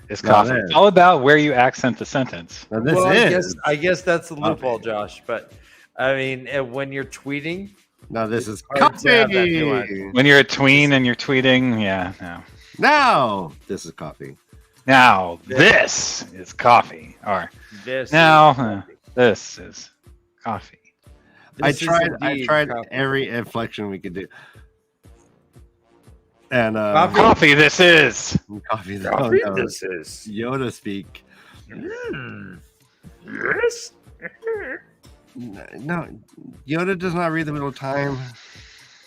is Now coffee. this. It's all about where you accent the sentence. Now this Well, is. I guess that's the loophole, coffee. Josh. But I mean, when you're tweeting, Now this is hard to have that coffee. nuance. When you're a tween and you're tweeting, yeah, no. Now this is coffee. Now this is coffee. Or this now is coffee. this is coffee. I This is tried indeed coffee. every inflection we could do. And Coffee this is. coffee. Coffee Oh, no. this is. Yoda speak. Yes. No, Yoda does not read the middle of time.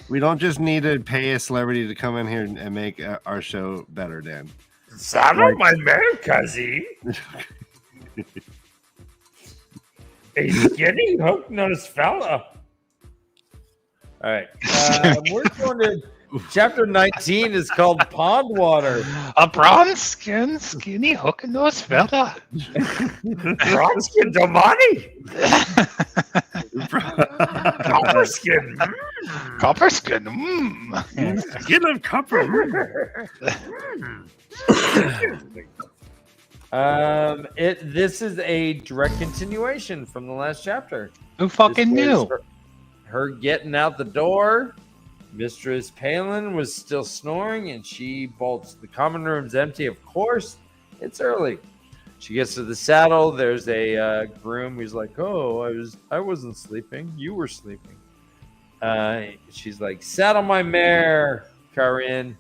We don't just need to pay a celebrity to come in here and make our show better, Dan. Saddle my mare, cuzzy. A skinny hook-nosed fella. All right. We're going to chapter 19 is called Pond Water. A bronze skin, skinny hook and nose fella. Bronze skin Domani. Copper skin. Copper skin. Mm. Skin of copper. This is a direct continuation from the last chapter. Who fucking This was knew? her getting out the door. Mistress Palin was still snoring, and she bolts. The common room's empty, of course. It's early. She gets to the saddle. There's a groom who's like, "Oh, I wasn't sleeping. You were sleeping." She's like, "Saddle my mare." Karin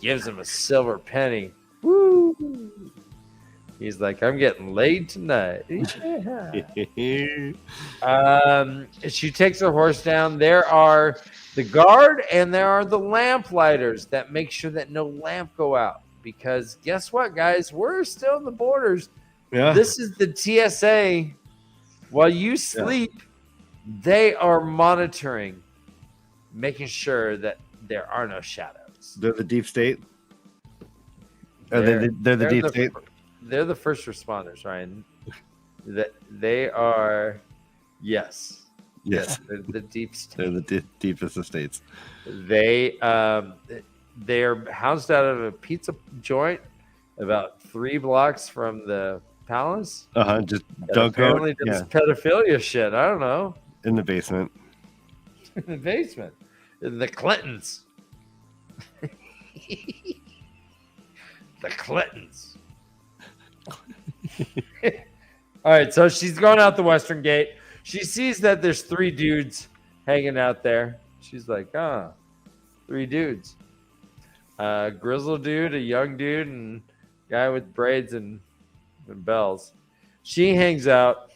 gives him a silver penny. Woo! He's like, "I'm getting laid tonight." She takes her horse down. There are the guard and there are the lamplighters that make sure that no lamp go out. Because guess what, guys? We're still in the borders. Yeah. This is the TSA. While you sleep, they are monitoring, making sure that there are no shadows. They're the deep state. They're the deep state. They're the first responders, Ryan. That they are, yes. Yes. They're the deep state. They're the deepest of states. They're housed out of a pizza joint about 3 blocks from the palace. Just And don't go. apparently does pedophilia shit. I don't know. In the basement. In the basement. In the Clintons. The Clintons. All right, so she's going out the western gate. She sees that there's 3 dudes hanging out there. She's like, 3 dudes. A grizzled dude, a young dude, and a guy with braids and bells. She hangs out,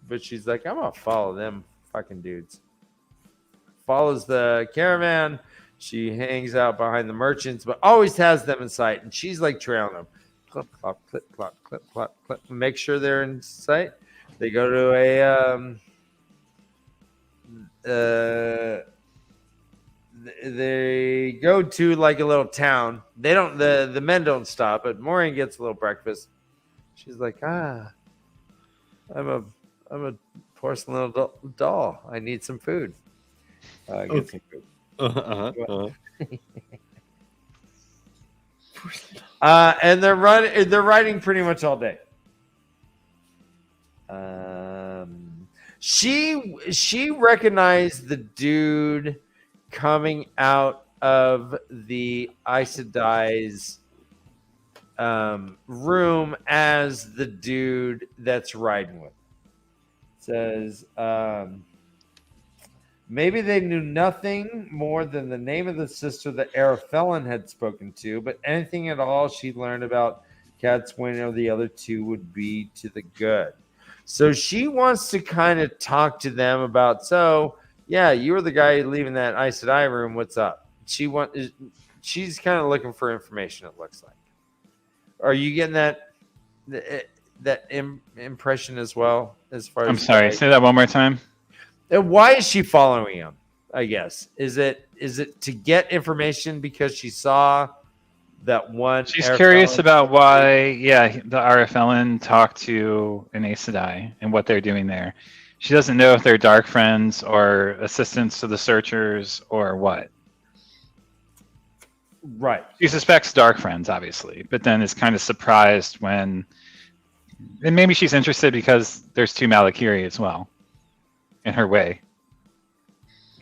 but she's like, I'm going to follow them fucking dudes. Follows the caravan. She hangs out behind the merchants, but always has them in sight. And she's like trailing them. Clip, clop, clip, clop, clip, clop, clip. Make sure they're in sight. They go to they go to like a little town. They don't. The men don't stop, but Maureen gets a little breakfast. She's like, I'm I'm a porcelain doll. I need some food. Get some food. And they're riding pretty much all day. She recognized the dude coming out of the Aes Sedai's room as the dude that's riding with. Says maybe they knew nothing more than the name of the sister that Arafellan had spoken to, but anything at all she learned about Cadsuane or the other two would be to the good. So she wants to kind of talk to them about, so yeah, you were the guy leaving that Aes Sedai room. What's up? She's kind of looking for information. It looks like. Are you getting that impression as well? As far as I'm sorry, say that one more time. Why is she following him? I guess is it to get information because she saw that one? She's curious about why, the Arafellan talked to an Aes Sedai and what they're doing there. She doesn't know if they're dark friends or assistants to the searchers or what. Right. She suspects dark friends, obviously, but then is kind of surprised when... And maybe she's interested because there's 2 Malakiri as well, in her way.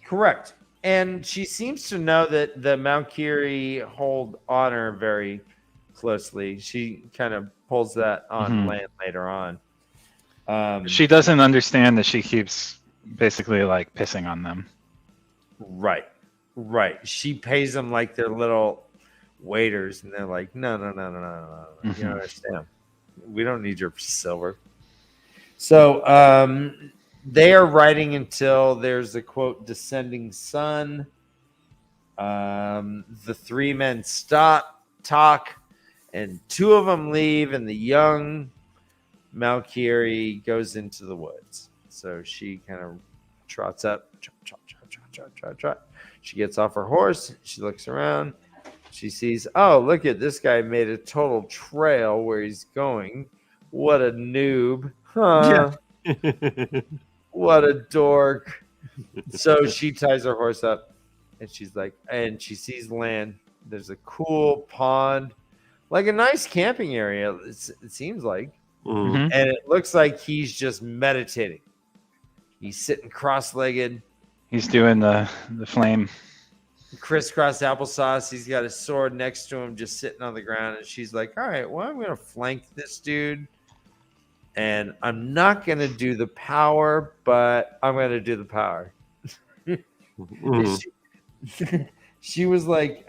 Correct. And she seems to know that the Malakiri hold honor very closely. She kind of pulls that on land later on. She doesn't understand that she keeps basically like pissing on them. Right. She pays them like they're little waiters, and they're like, no. You don't understand. We don't need your silver. So they are riding until there's a quote descending sun. The 3 men talk, and 2 of them leave, and the young Malakiri goes into the woods. So she kind of trots up, trot. She gets off her horse. She looks around. She sees, oh, look at this guy made a total trail where he's going. What a noob. Huh. Yeah. What a dork. So she ties her horse up, and she's like, and she sees land. There's a cool pond, like a nice camping area, it seems like. And it looks like he's just meditating. He's sitting cross-legged. He's doing the flame. Crisscross applesauce. He's got his sword next to him, just sitting on the ground. And she's like, all right, well, I'm going to flank this dude. And I'm not going to do the power, but I'm going to do the power. She was like,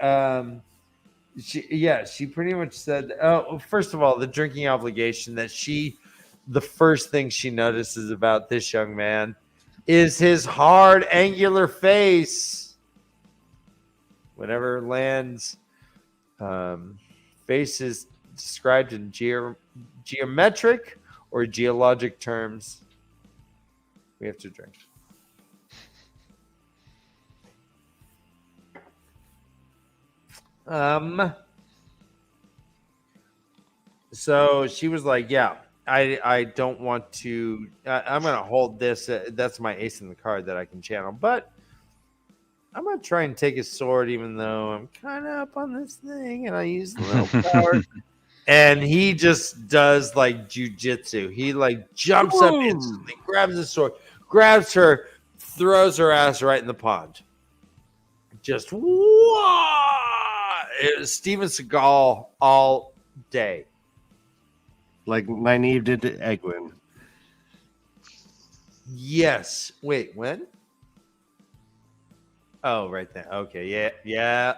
she pretty much said, first of all, the drinking obligation that the first thing she notices about this young man is his hard, angular face. Whenever Land's face is described in geometric or geologic terms, we have to drink. So she was like, yeah, I don't want to, I'm going to hold this. That's my ace in the card that I can channel, but I'm going to try and take his sword, even though I'm kind of up on this thing, and I use a little power. And he just does like jujitsu. He like jumps up instantly, grabs his sword, grabs her, throws her ass right in the pond. Just whoa! It was Steven Seagal all day. Like Nynaeve did to Egwin. Yes. Wait, when? Oh, right then. Okay, yeah.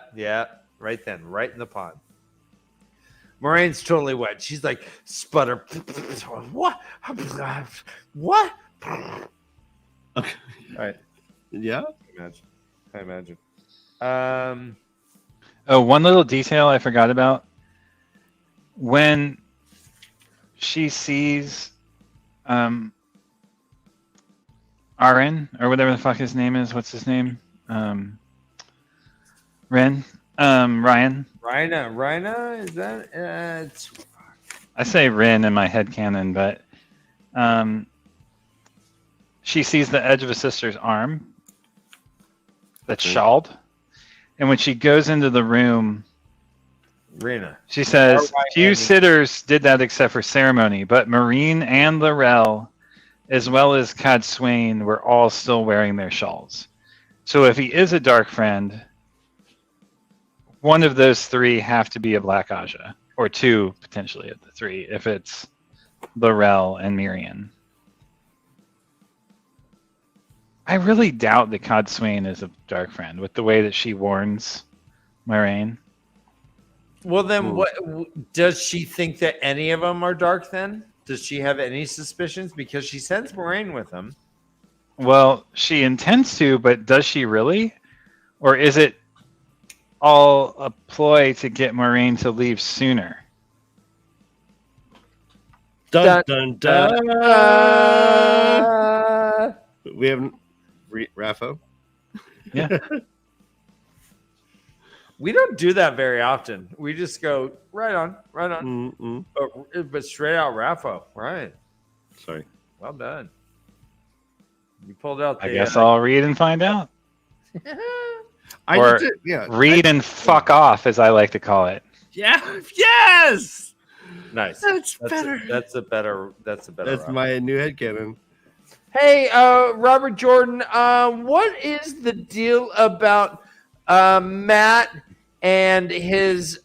Right then, right in the pond. Moraine's totally wet. She's like, sputter. What? What? Okay. All right. Yeah? I imagine. One little detail I forgot about. When she sees Aren, or whatever the fuck his name is. What's his name? Ryan. Rhina, is that? I say Ren in my headcanon, but she sees the edge of a sister's arm that's shawled. And when she goes into the room, Rena. she says, few sitters did that except for ceremony, but Marine and Laurel, as well as Cad Swain, were all still wearing their shawls. So if he is a dark friend, one of those three have to be a Black Aja, or two potentially of the three, if it's Laurel and Miriam. I really doubt that Cad Swain is a dark friend with the way that she warns Moiraine. Well, then, what does she think that any of them are dark? Then does she have any suspicions? Because she sends Moiraine with them. Well, she intends to, but does she really? Or is it all a ploy to get Moiraine to leave sooner? Dun dun dun. We haven't. Raffo? Yeah. We don't do that very often. We just go right on. But straight out Raffo. Right. Sorry. Well done. You pulled out. I guess I'll read and find out. Read and fuck off, as I like to call it. Yeah. Yes. Nice. That's better. That's a better. That's Raffo. My new headcanon. Hey, Robert Jordan, what is the deal about Matt and his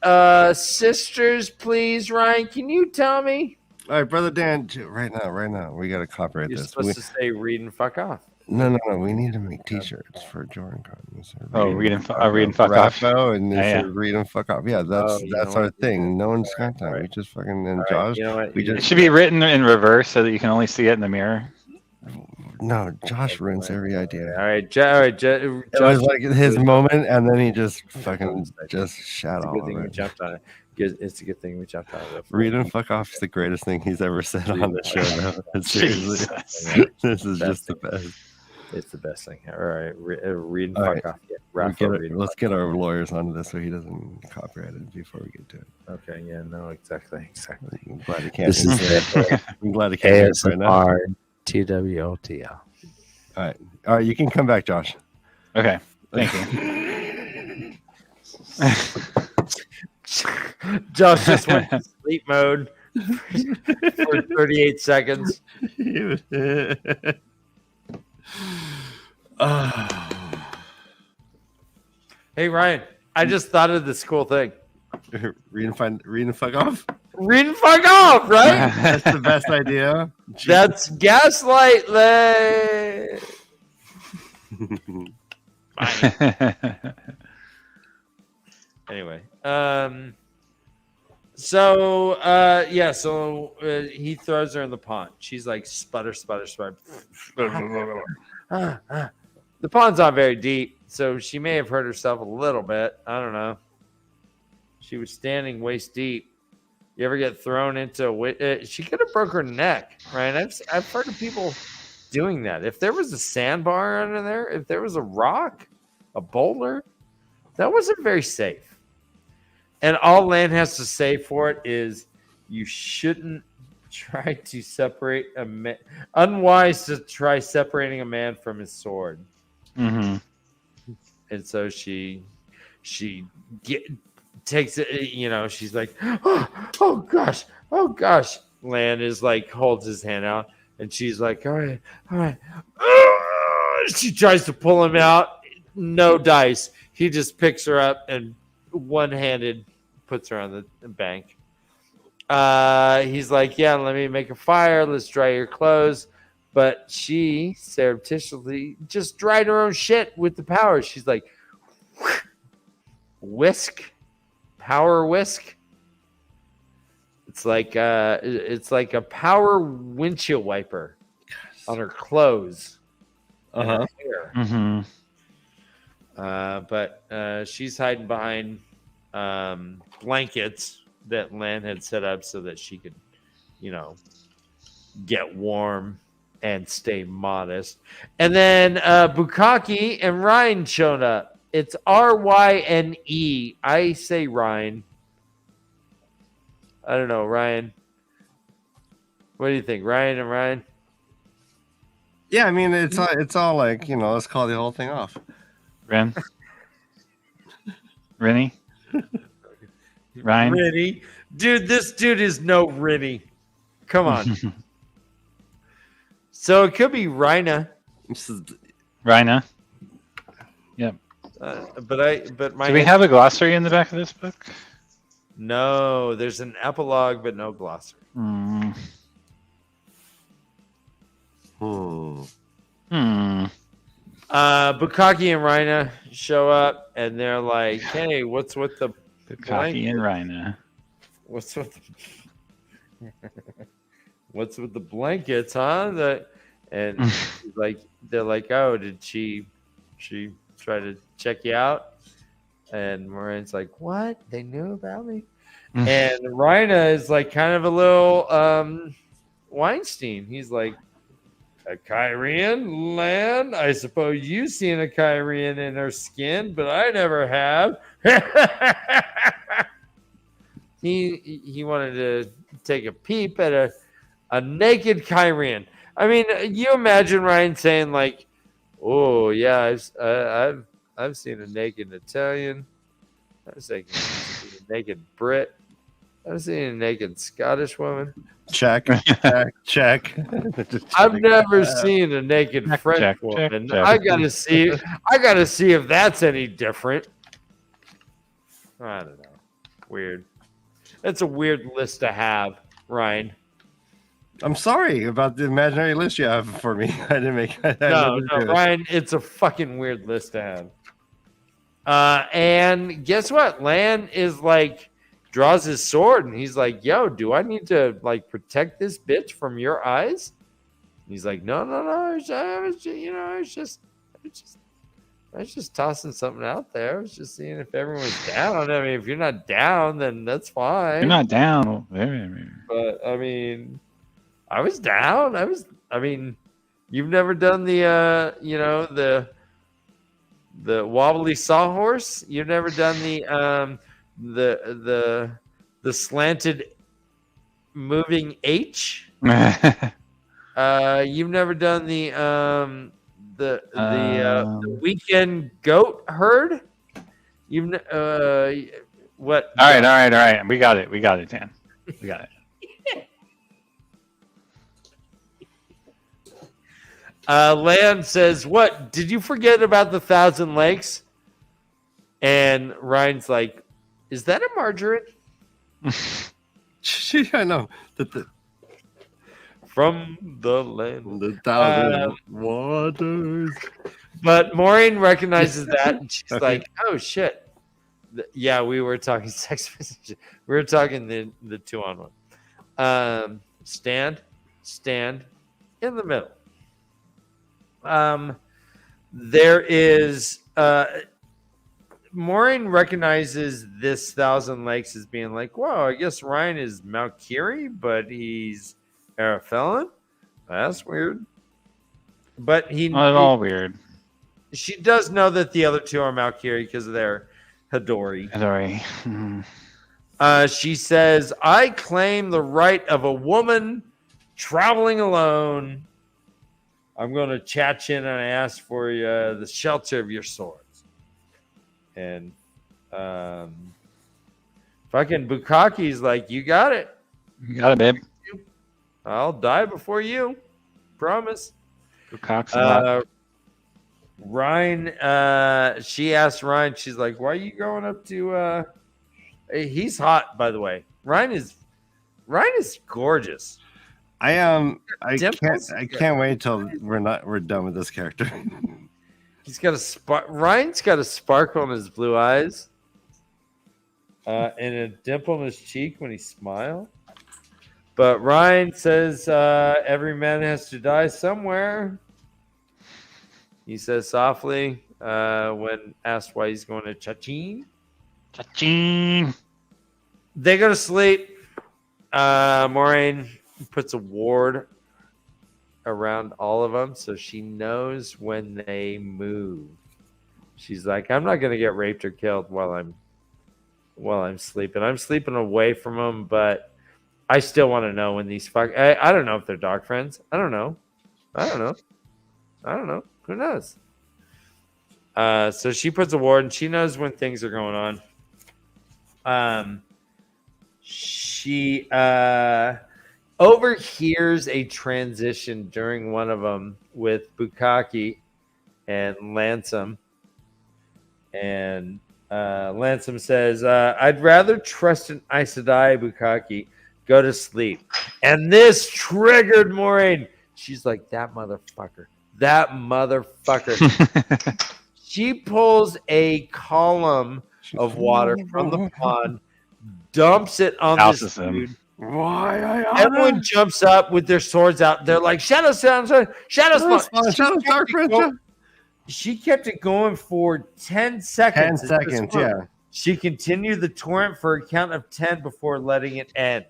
sisters, please, Ryan? Can you tell me? All right, Brother Dan, right now, we got to copyright You're this. Supposed to say read and fuck off. No, we need to make T-shirts for Jordan. Read and fuck off. And read and fuck off. Yeah, that's our thing. No one's got that. We just fucking and Josh. You know what? It should be written in reverse so that you can only see it in the mirror. No, Josh ruins every idea. All right, Josh. It was like his moment, and then he just fucking just shot off. It's a good thing we jumped on it. It's a good thing we jumped on it. Read and fuck off is the greatest thing he's ever said on the show. Seriously, this is just the best. It's the best thing. All right, read and fuck off. Yeah, let's get our lawyers onto this so he doesn't copyright it before we get to it. Okay. Yeah. No. Exactly. I'm glad he can't. I'm glad he can't. ASMR TWOTL. All right. You can come back, Josh. Okay. Thank you. Josh just went to sleep mode for 38 seconds. Hey, Ryan, I just thought of this cool thing. Read and fuck off? Read and fuck off, right? That's the best idea. That's gaslight. Anyway, so he throws her in the pond. She's like sputter. The pond's not very deep, so she may have hurt herself a little bit. I don't know. She was standing waist deep. You ever get thrown into she could have broke her neck, right? I've heard of people doing that. If there was a sandbar under there, if there was a rock, a boulder, that wasn't very safe. And all Lan has to say for it is you shouldn't try to separate a man. Unwise to try separating a man from his sword. Mm-hmm. And so she takes it, she's like, oh gosh. Lan is like, holds his hand out, and she's like, all right. She tries to pull him out. No dice. He just picks her up and one-handed puts her on the bank. He's like, yeah, let me make a fire. Let's dry your clothes. But she surreptitiously just dried her own shit with the power. She's like, whisk. Power whisk. It's like a power windshield wiper on her clothes. Her hair. Mm-hmm. But she's hiding behind blankets that Lan had set up so that she could, get warm and stay modest. And then Bukaki and Ryan showed up. It's RYNE. I say Ryan. I don't know, Ryan. What do you think, Ryan and Ryan? Yeah, I mean it's all like, let's call the whole thing off. Ren? Rennie? Ryan? Rennie. Dude, this dude is no Rennie. Come on. So it could be Rhina. Rhina? Yep. But my Do we have a glossary in the back of this book? No, there's an epilogue, but no glossary. Hmm. Bukaki and Rhina show up, and they're like, "Hey, what's with the Bukaki and Rhina? What's with what's with the blankets, huh?" And they're like, "Oh, did she try to check you out?" And Morane's like, "What? They knew about me?" And Rhina is like kind of a little Weinstein. He's like, "A Kyrian land? I suppose you've seen a Kyrian in her skin, but I never have." He wanted to take a peep at a naked Kyrian. I mean, you imagine Ryan saying like, "Oh yeah, I've seen a naked Italian. I've seen a naked Brit. I've seen a naked Scottish woman. Check. I've never seen a naked French woman. I gotta see if that's any different." I don't know. Weird. That's a weird list to have, Ryan. I'm sorry about the imaginary list you have for me. I didn't make it. No, Ryan, it's a fucking weird list to have. And guess what? Lan is like, draws his sword, and he's like, "Yo, do I need to like protect this bitch from your eyes?" And he's like, No. I was just tossing something out there. I was just seeing if everyone's down. I mean, if you're not down, then that's fine. You're not down. But I mean, I was down. I mean, you've never done the wobbly sawhorse. You've never done the slanted moving H. You've never done the weekend goat herd. What? All right. We got it, Dan. We got it. Lan says, "What? Did you forget about the 1,000 Lakes?" And Ryan's like, "Is that a margarine?" I know. From the land. The 1,000 waters. But Maureen recognizes that, and she's like, "Oh, shit. Yeah, we were talking sex position. We were talking the 2-on-1. Stand in the middle. There is Maureen recognizes this 1,000 Lakes as being like, "Whoa, I guess Ryan is Valkyrie, but he's Arafellan? That's weird." But Not at all weird. She does know that the other two are Valkyrie because of their Hadori. She says, "I claim the right of a woman traveling alone. I'm going to chat you in and I ask for the shelter of your swords." And fucking Bukaki's like, "You got it. You got it, babe. I'll die before you. Promise." Ryan, she asked Ryan, she's like, "Why are you going up to he's hot, by the way. Ryan is gorgeous. I can't wait till we're done with this character. He's got a spark. Ryan's got a sparkle in his blue eyes, and a dimple in his cheek when he smiles. But Ryan says every man has to die somewhere. He says softly when asked why he's going to Chachin. They go to sleep. Maureen puts a ward around all of them so she knows when they move. She's like, "I'm not going to get raped or killed while I'm sleeping. I'm sleeping away from them, but I still want to know when these I don't know if they're dog friends. I don't know. I don't know. Who knows? So she puts a ward, and she knows when things are going on. She overhears a transition during one of them with Bukaki and Lansam. And Lansam says, I'd rather trust an Aes Sedai, Bukaki. Go to sleep. And this triggered Moiraine. She's like, that motherfucker. She pulls a column of water from the pond, dumps it on this dude. Everyone jumps up with their swords out. They're like, Shadow Spawn. She kept it going for 10 seconds. 10 seconds, yeah. She continued the torrent for a count of 10 before letting it end.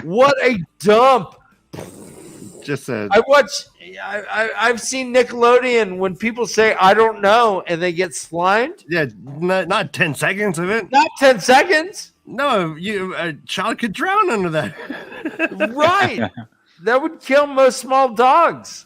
What a dump! Just said. I've seen Nickelodeon when people say I don't know and they get slimed. Yeah, not 10 seconds of it. Not 10 seconds. No, a child could drown under that. Right. That would kill most small dogs.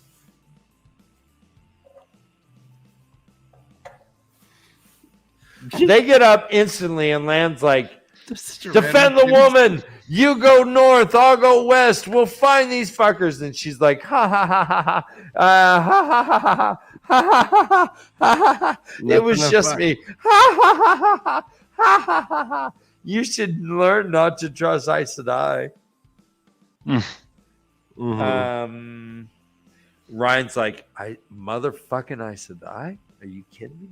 They get up instantly and Land's like, defend the woman. You go north, I'll go west. We'll find these fuckers. And she's like, ha ha ha ha ha, ha ha ha ha ha ha ha. It was just me. Ha ha ha ha ha ha ha ha. You should learn not to trust Aes Sedai. Ryan's like, motherfucking Aes Sedai? Are you kidding me?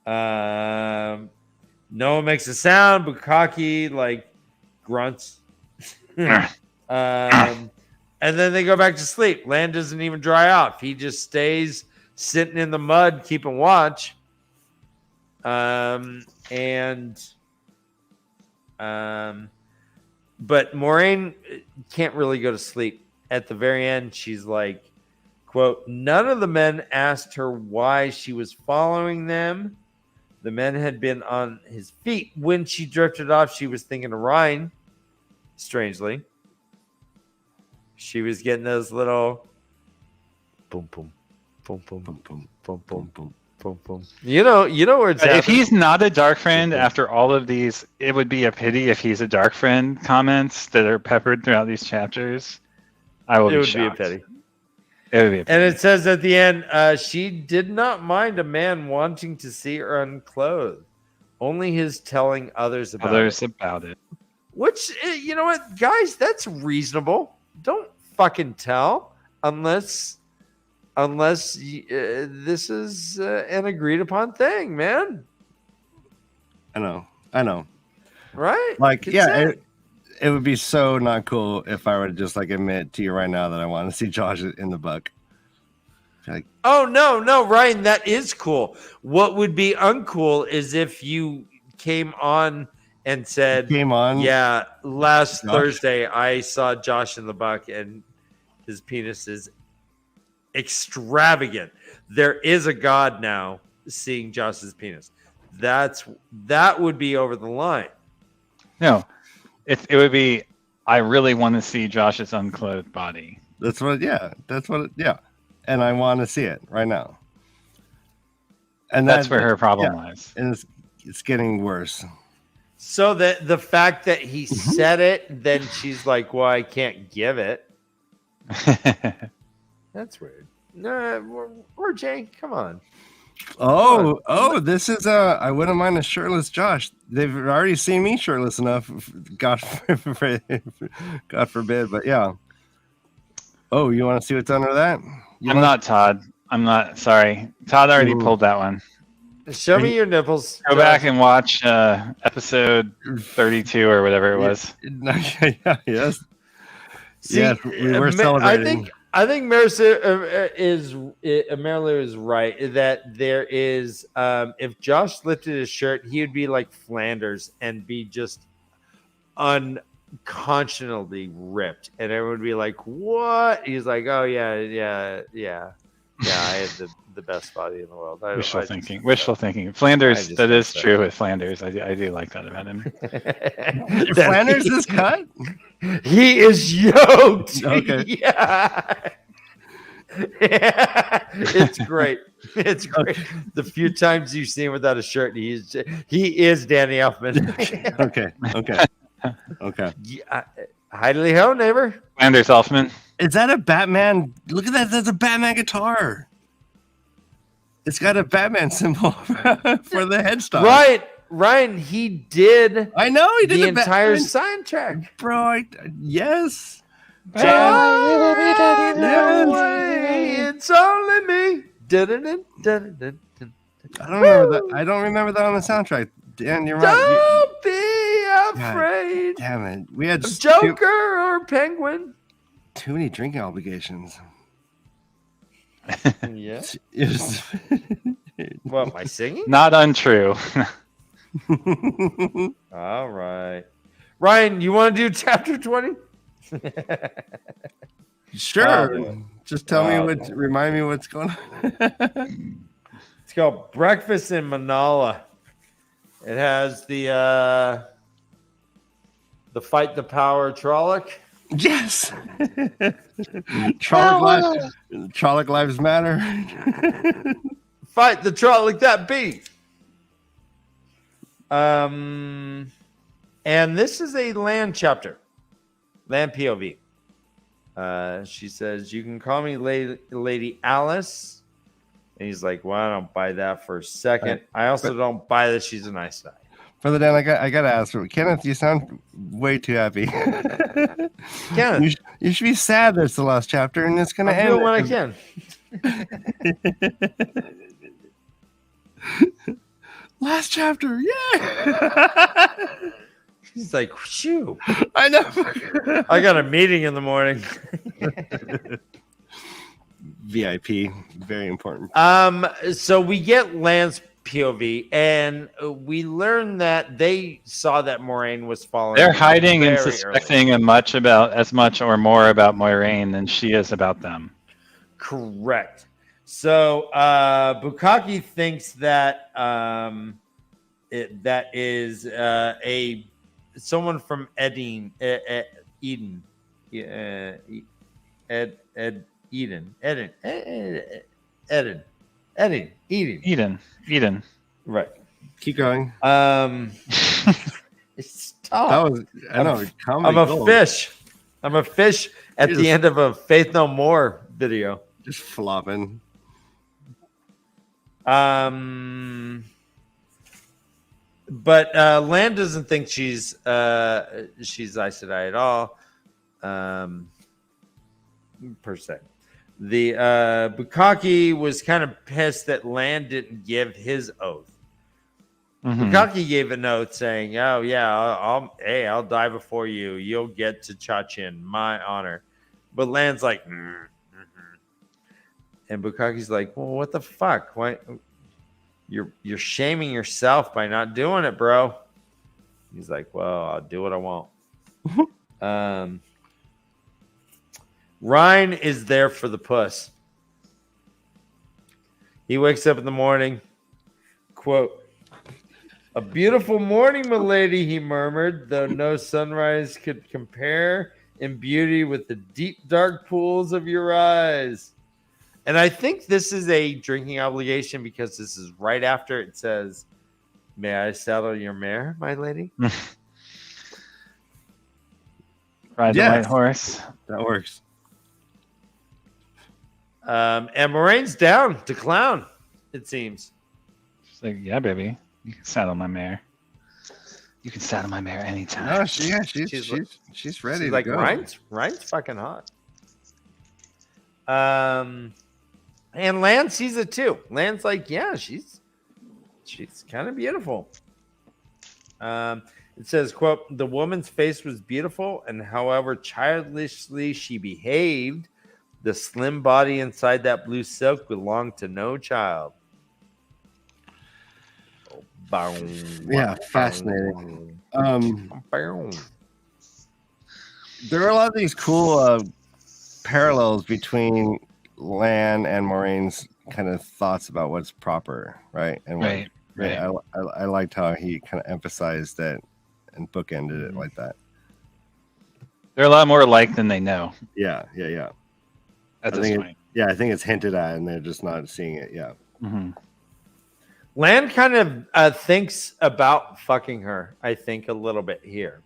No one makes a sound. Bukaki like grunts. And then they go back to sleep. Land doesn't even dry off. He just stays sitting in the mud, keeping watch. But Moiraine can't really go to sleep. At the very end, she's like, quote, none of the men asked her why she was following them. The men had been on his feet. When she drifted off, she was thinking of Ryan. Strangely. She was getting those little boom, boom, boom, boom, boom, boom, boom, boom, boom, boom, boom. You know where it's at. If he's not a dark friend after all of these, it would be a pity if he's a dark friend comments that are peppered throughout these chapters. I will be shocked. Be a pity. It would be a pity. And it says at the end, she did not mind a man wanting to see her unclothed. Only his telling others about it. Which, you know what, guys, that's reasonable. Don't fucking tell unless this is an agreed upon thing, man. I know. Right? Like, it would be so not cool if I were to just like admit to you right now that I want to see Josh in the buck. Like, oh no, Ryan, that is cool. What would be uncool is if you came on and said, yeah, last Thursday I saw Josh in the buck and his penis is extravagant. There is a god now seeing Josh's penis. That would be over the line. No, it would be, I really want to see Josh's unclothed body. Yeah. And I want to see it right now. And that's where her problem lies. And it's getting worse. So the fact that he said it, then she's like, well, I can't give it. That's weird. No, or Jane, come on. Oh, this is I wouldn't mind a shirtless Josh. They've already seen me shirtless enough. God forbid, but yeah. Oh, you want to see what's under that? I'm not Todd. I'm not sorry. Todd already pulled that one. Show me your nipples. Go back and watch episode 32 or whatever it was. Yes. See, yes, we were celebrating. I think Marissa Marilu is right that there is if Josh lifted his shirt, he would be like Flanders and be just unconscionably ripped, and everyone would be like, "What?" He's like, "Oh yeah. I had the best body in the world." Wishful thinking. Flanders. That is true with Flanders. I do like that about him. Flanders is cut. He is yoked. Okay. Yeah. It's great. It's great. The few times you've seen him without a shirt, he is Danny Elfman. Okay. Yeah, Heidely ho, neighbor. Anders Elfman. Is that a Batman? Look at that. That's a Batman guitar. It's got a Batman symbol for the headstock. Ryan, he did. I know he did the entire Batman soundtrack. Bro, yes. It's only me. I don't remember that on the soundtrack. Dan, you're right. Don't be afraid. God, damn it. We had Joker or Penguin. too many drinking obligations. Yeah. Yes. What, am I singing? Not untrue. All right. Ryan, you want to do chapter 20? Sure. Just tell me remind me what's going on. It's called Breakfast in Manala. It has the Fight the Power Trolloc. Yes. Trolloc lives matter. Fight the Trolloc that beat. And this is a land chapter. Land POV. She says, "You can call me Lady Alice." And he's like, "Well, I don't buy that for a second. Right. I also don't buy that she's a nice guy." Brother Dan, I gotta ask you, Kenneth, you sound way too happy. Kenneth, you should be sad there's the last chapter and it's gonna I'm end. doing what I can. Last chapter, yeah. He's like, "Shoo." I know. I got a meeting in the morning. VIP, very important. So we get Lance POV, and we learn that they saw that Moiraine was falling. They're hiding and very suspecting early. as much or more about Moiraine than she is about them. Correct. So Bukaki thinks that that is someone from Eden. Eden. Right. Keep going. Stop. That was I'm a fish. I'm a fish at the end of a Faith No More video. Just flopping. But Lan doesn't think she's Aes Sedai at all, per se. The Bukaki was kind of pissed that Lan didn't give his oath. Mm-hmm. Bukaki gave a note saying, "Oh yeah, I'll die before you. You'll get to Chachin, my honor." But Lan's like, and Bukaki's like, "Well, what the fuck? Why? You're shaming yourself by not doing it, bro." He's like, "Well, I'll do what I want." Ryan is there for the puss. He wakes up in the morning, quote, "A beautiful morning, milady," he murmured, "though no sunrise could compare in beauty with the deep, dark pools of your eyes." And I think this is a drinking obligation because this is right after it says, "May I saddle your mare, my lady?" Ride the white horse. That works. And Moraine's down to clown, it seems. She's like, "Yeah, baby, you can saddle my mare. You can saddle my mare anytime." No, she's ready She's to like, go. Ryan's fucking hot. And Lan sees it too. Lan's like, "Yeah, she's kind of beautiful." It says, quote, "The woman's face was beautiful, and however childishly she behaved, the slim body inside that blue silk belonged to no child." Yeah, fascinating. There are a lot of these cool parallels between Lan and Moraine's kind of thoughts about what's proper, right? And right. I liked how he kind of emphasized that and bookended it like that. They're a lot more alike than they know. Yeah. At this point. Yeah, I think it's hinted at, and they're just not seeing it. Yeah. Mm-hmm. Land kind of thinks about fucking her, I think, a little bit here.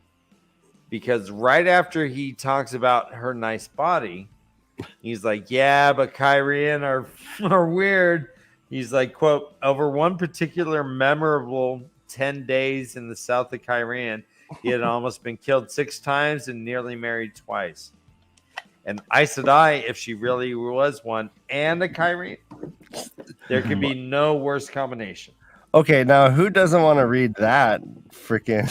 Because right after he talks about her nice body, he's like, yeah, but Kyrian are weird. He's like, quote, over one particular memorable 10 days in the south of Kyrian, he had almost been killed 6 times and nearly married twice. And Aes Sedai, if she really was one, and a Kyrian, there could be no worse combination. Okay, now who doesn't want to read that freaking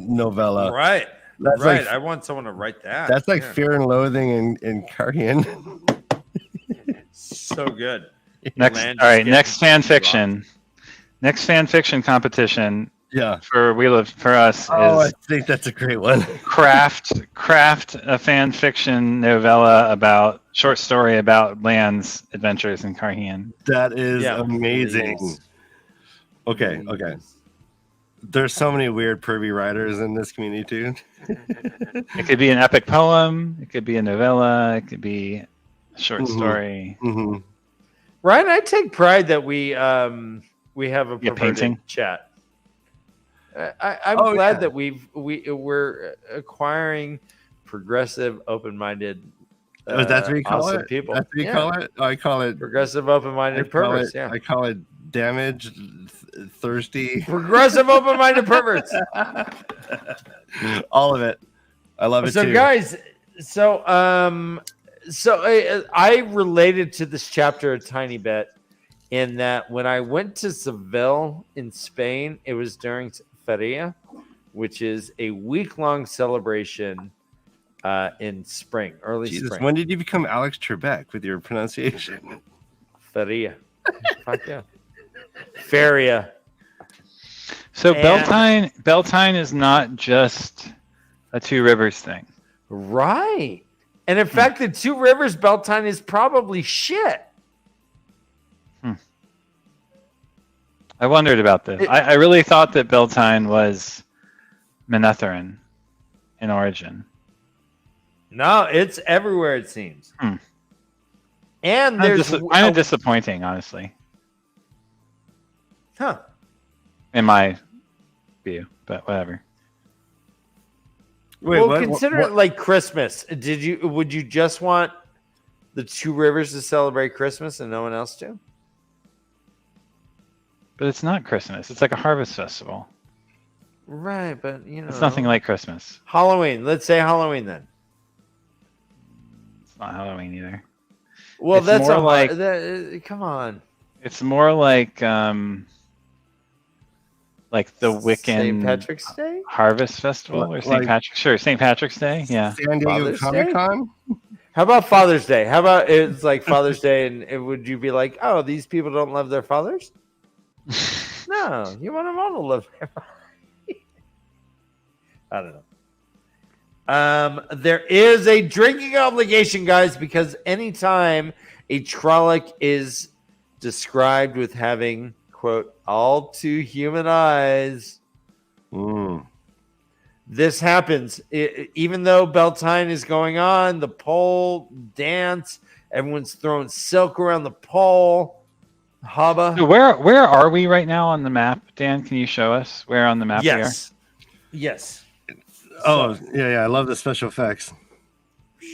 novella? Right. That's right. like, I want someone to write that. That's like Yeah. Fear and Loathing in Cardian. So good. Next, Land all right. just Next getting fan fiction. Next fan fiction competition Yeah. for us Oh, I is think that's a great one. craft a fan fiction novella about short story about Land's adventures in Carhian. That is Yeah, amazing. please. Okay, okay. There's so many weird pervy writers in this community too. It could be an epic poem. It could be a novella. It could be a short story. Mm-hmm. Ryan, I take pride that we have a Yeah, perverted painting. chat. I'm Oh, glad yeah. that we're acquiring progressive, open-minded. That's what you call awesome it. people. That's what you Yeah. call it. I call it. Progressive, open-minded perverts. Yeah, I call it damaged, thirsty. progressive, open-minded perverts. All of it. I love it So, too. guys, I related to this chapter a tiny bit in that when I went to Seville in Spain, it was during Feria, which is a week-long celebration in spring, early Jesus, spring. when did you become Alex Trebek with your pronunciation? Feria. Fuck yeah. Feria. So And- Beltane is not just a Two Rivers thing. Right. And in fact, the Two Rivers Beltane is probably shit. I wondered about this. I really thought that Beltane was Manetheren in origin. No, it's everywhere, it seems. Hmm. And there's Kind of disappointing, honestly, huh. in my view. But whatever. Wait, Well, what? consider it like Christmas. Would you just want the Two Rivers to celebrate Christmas and no one else to? But it's not Christmas. It's like a harvest festival. Right, but It's nothing like Christmas. Halloween. Let's say Halloween then. It's not Halloween either. Well, It's that's more like like- come on. It's more like the Wiccan St. Patrick's Day. Harvest Festival or Like- St. Patrick's Day. Yeah. San Diego Father's Comic Day? Con? How about Father's Day? How about it's like Father's Day, and would you be like, oh, these people don't love their fathers? No, you want them all to love their fathers. I don't know. There is a drinking obligation, guys, because anytime a Trolloc is described with having, quote, all too human eyes, this happens. Even though Beltane is going on, the pole dance, everyone's throwing silk around the pole. Hubba. So where are we right now on the map, Dan? Can you show us where on the map Yes. Yes. Oh, yeah. I love the special effects. we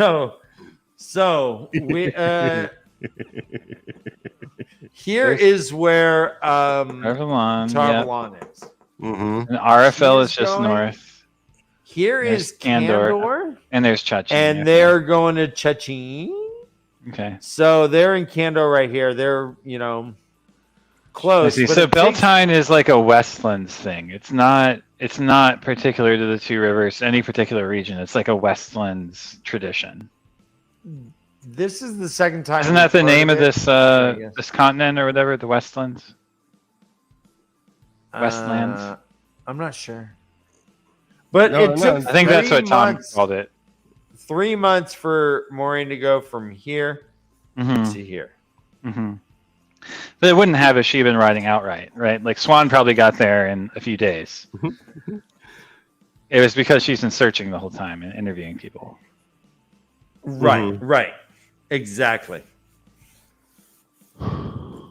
are? So we here is where Tarvalon, yeah. Tarvalon is. Mm-hmm. And RFL He's is just going- north. Here There's is Kandor. Kandor, And there's Chachin. and they're going to Chachin. Okay. So they're in Kandor right here. They're I close. see. but So it takes- Beltane is like a Westlands thing. It's not particular to the Two Rivers, any particular region. It's like a Westlands tradition. This is the second time. Isn't that the we've heard name of it. this I guess. this continent or whatever? The Westlands? Westlands? I'm not sure. But No, it no, took I think that's 3 what Tom months, called it. 3 months for Maureen to go from here Hmm. to here. Hmm. But it wouldn't have if she'd been riding outright, right? Like Swan probably got there in a few days. It was because she's been searching the whole time and interviewing people. Right, right. Exactly. The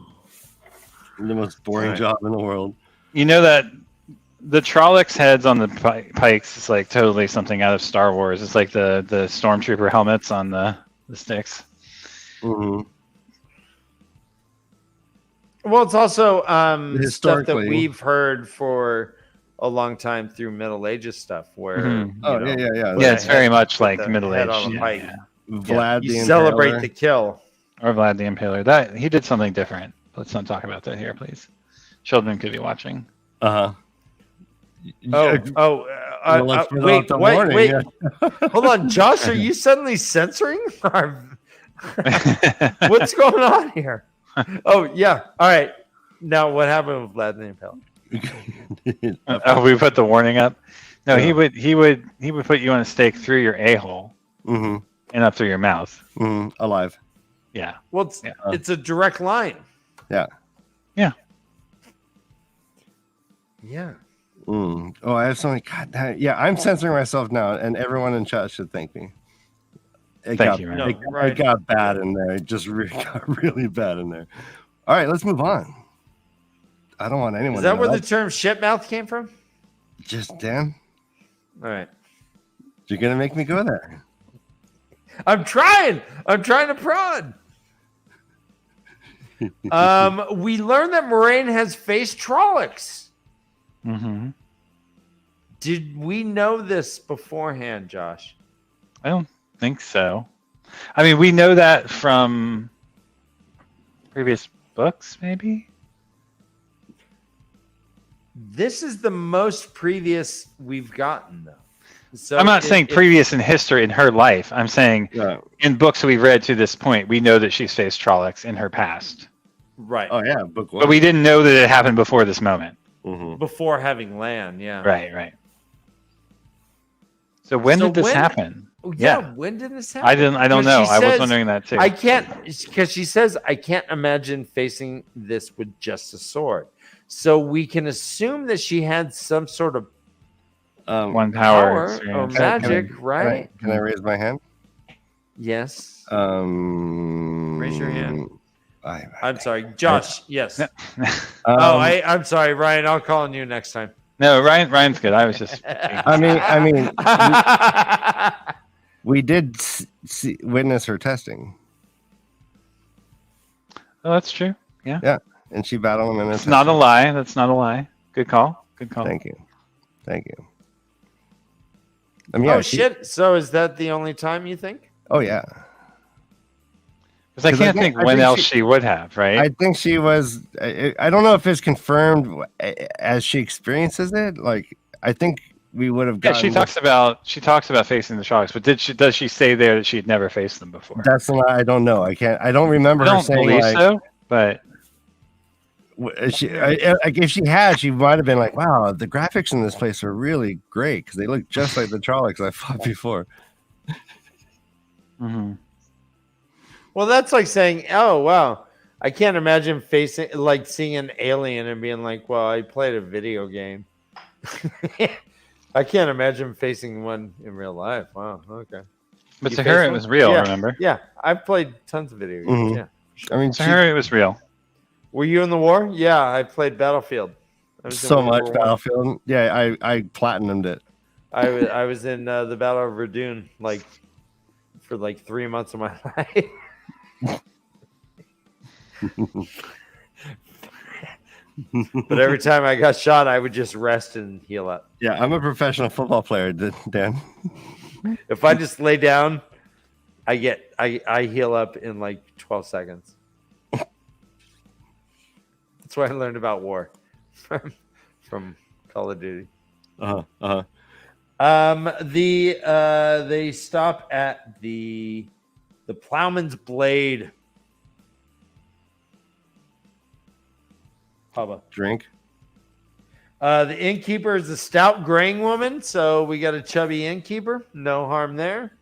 most boring job in the world. You know that the Trollocs heads on the pikes is like totally something out of Star Wars. It's like the stormtrooper helmets on the sticks. Mm-hmm. Well, it's also stuff that Historically. we've heard for a long time through Middle Ages stuff, where Yeah. Yeah, it's very much like the Middle head Age. on a pike. Vlad You the celebrate Impaler. the kill. Or Vlad the Impaler. That he did something different. Let's not talk about that here, please. Children could be watching. Uh-huh. Wait, the wait. warning, yeah. Hold on, Josh, are you suddenly censoring? What's going on here? Oh, yeah. All right. Now, what happened with Vlad the Impaler? Oh, we put the warning up. No, Yeah. he would put you on a stake through your a-hole Mm-hmm. and up through your mouth. Mm-hmm. Alive. Yeah. Well, it's a direct line. Yeah. Yeah. Yeah. Mm. Oh, I have something. God, yeah, I'm censoring myself now, and everyone in chat should thank me. Thank you, man. No, It got bad in there. It just got really bad in there. All right, let's move on. I don't want anyone. Is that to where know. the term shitmouth came from? Just Dan? All right. You're gonna make me go there. I'm trying to prod. We learned that Moraine has faced Trollocs. Mm-hmm. Did we know this beforehand, Josh? I don't think so. I mean, we know that from previous books, maybe? This is the most previous we've gotten, though. So I'm not saying previous in history in her life. I'm saying in books we've read to this point, we know that she's faced Trollocs in her past. Right. Oh yeah, book one. But we didn't know that it happened before this moment. Mm-hmm. Before having land, yeah. Right. So when did this happen? Yeah, when did this happen? I don't know. I was wondering that too. I can't, because she says, I can't imagine facing this with just a sword. So we can assume that she had some sort of one power or experience. magic, right? Can I raise my hand? Yes. Raise your hand. I'm I'm sorry, Josh. Yes. Um, I'm sorry, Ryan. I'll call on you next time. No, Ryan's good. I was just. I mean, we did witness her testing. Oh, that's true. Yeah. Yeah, and she battled him in It's not a lie. That's not a lie. Good call. Thank you. I mean, Shit. So is that the only time you think? Oh yeah. Because I can't think when else she would have, right? I think she was. I don't know if it's confirmed as she experiences it. Like, I think we would have gotten. She talks about facing the Trollocs, but does she say there that she had never faced them before? That's not. I don't know. I don't remember her saying believe like. So, but if she had, she might have been like, "Wow, the graphics in this place are really great because they look just like the Trollocs I fought before." Mm-hmm. Well, that's like saying, "Oh, wow, I can't imagine seeing an alien and being like, well, I played a video game." I can't imagine facing one in real life. Wow, okay. But to her, it was real. Remember? Yeah, I've played tons of video games. Mm-hmm. Yeah, I mean, to her, it was real. Were you in the war? Yeah, I played Battlefield. So much Battlefield. Yeah, I platinumed it. I was in the Battle of Verdun for 3 months of my life. But every time I got shot, I would just rest and heal up. Yeah, I'm a professional football player, Dan. If I just lay down, I heal up in 12 seconds. That's what I learned about war from Call of Duty. They stop at the Plowman's Blade. Pubba. Drink. The innkeeper is a stout graying woman, so we got a chubby innkeeper. No harm there.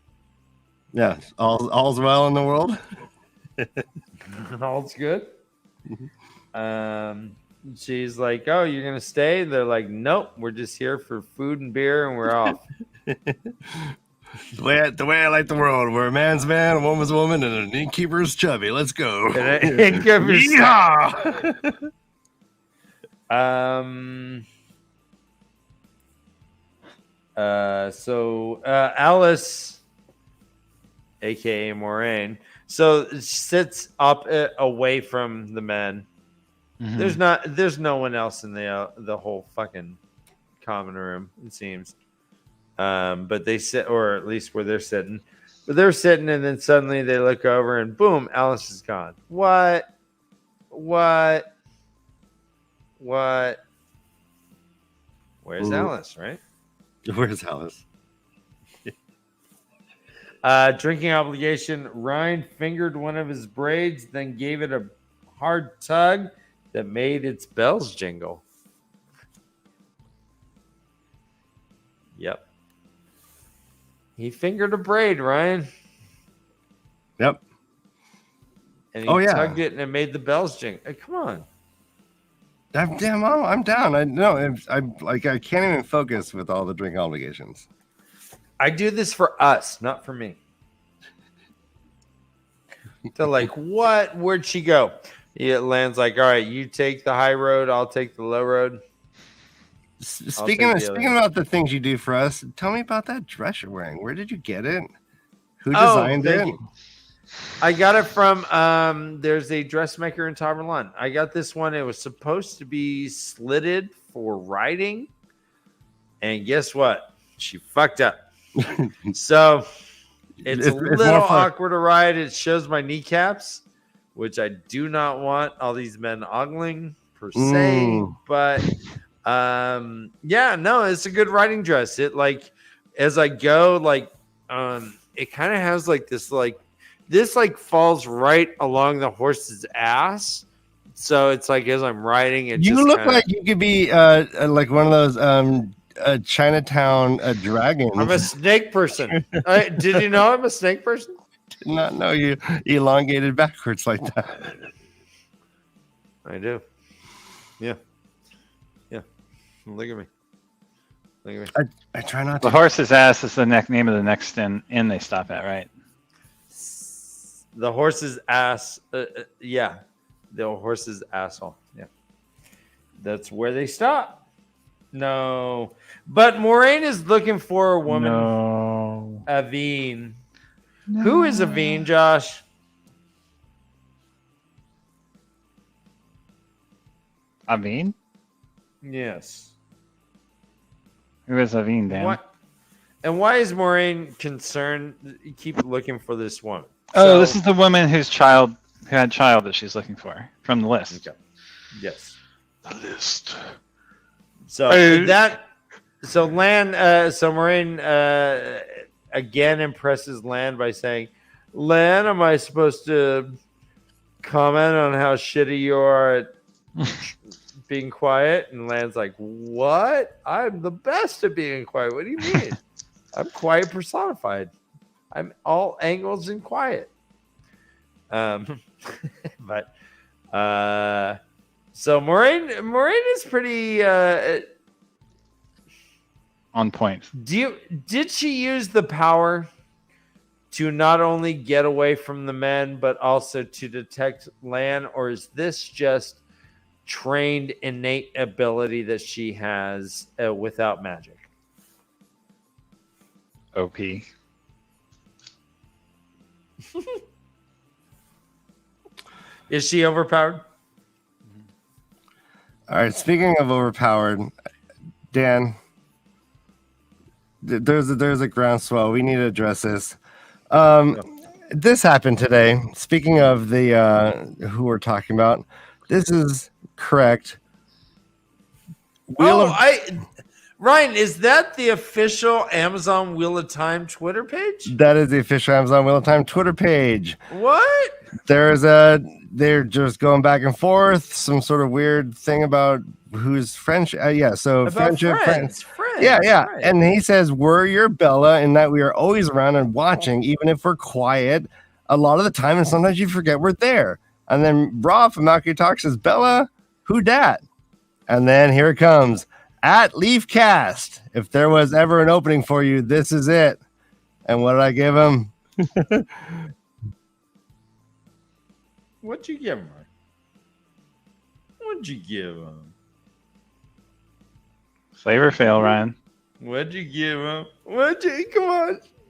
Yeah, all's well in the world. All's good. she's like, "Oh, you're gonna stay?" They're like, "Nope, we're just here for food and beer, and we're off." The way I like the world, where a man's man, a woman's woman, and an innkeeper's chubby. Let's go. Yeehaw! So Alice, aka Moraine, sits up away from the men. Mhm. There's no one else in the whole fucking common room, it seems. But they sit, or at least where they're sitting. But they're sitting, and then suddenly they look over, and boom, Alice is gone. What? Where's Ooh. Alice, right? Where's Alice? Drinking obligation. Ryan fingered one of his braids, then gave it a hard tug that made its bells jingle. Yep. He fingered a braid, Ryan. Yep. And he Oh, yeah. tugged it and it made the bells jingle. Hey, come on. I'm down. I can't even focus with all the drink obligations. I do this for us, not for me. They're like, what? Where'd she go? Land's like, all right, you take the high road, I'll take the low road. Speaking about the things you do for us, tell me about that dress you're wearing. Where did you get it? Who designed it? You. I got it from there's a dressmaker in TAVERN. I got this one. It was supposed to be slitted for riding, and guess what? She fucked up. So it's a little awkward to ride. It shows my kneecaps, which I do not want all these men ogling per se, but yeah, no, it's a good riding dress. It like as I go, like it kind of has like this falls right along the horse's ass. So it's like as I'm riding, it you look like you could be like one of those Chinatown dragons. I'm a snake person. Did you know I'm a snake person? Did not know you elongated backwards like that. I do. Yeah. Look at me. I try not to. The horse's ass is the name of the next inn they stop at, right? The horse's ass. Yeah. The horse's asshole. Yeah. That's where they stop. No. But Moraine is looking for a woman. No. Aveen. No. Who is Aveen, Josh? Aveen? Yes. Who is Aveen, Dan? What? And why is Moraine concerned? You keep looking for this woman. Oh, this is the woman who had child that she's looking for from the list. Okay. Yes. The list. So Moraine again impresses Lan by saying, Lan, am I supposed to comment on how shitty you are at being quiet? And Lan's like, what? I'm the best at being quiet. What do you mean? I'm quiet personified. I'm all angles and quiet. But so Moraine is pretty on point. Did she use the power to not only get away from the men but also to detect Lan, or is this just trained innate ability that she has without magic? OP. Is she overpowered? All right, speaking of overpowered, Dan, there's a groundswell. We need to address this. This happened today. Speaking of the who we're talking about, this is correct. Ryan, is that the official Amazon Wheel of Time Twitter page? That is the official Amazon Wheel of Time Twitter page. What? They're just going back and forth. Some sort of weird thing about who's French. So about friendship, friends. Yeah. Right. And he says, we're your Bella in that we are always around and watching, even if we're quiet a lot of the time. And sometimes you forget we're there. And then Raw from Malky Talk says, Bella, who dat? And then here it comes. At Leafcast. If there was ever an opening for you, this is it. And what did I give him? What'd you give him? What'd you give him? Flavor fail, Ryan. What'd you give him? Come on.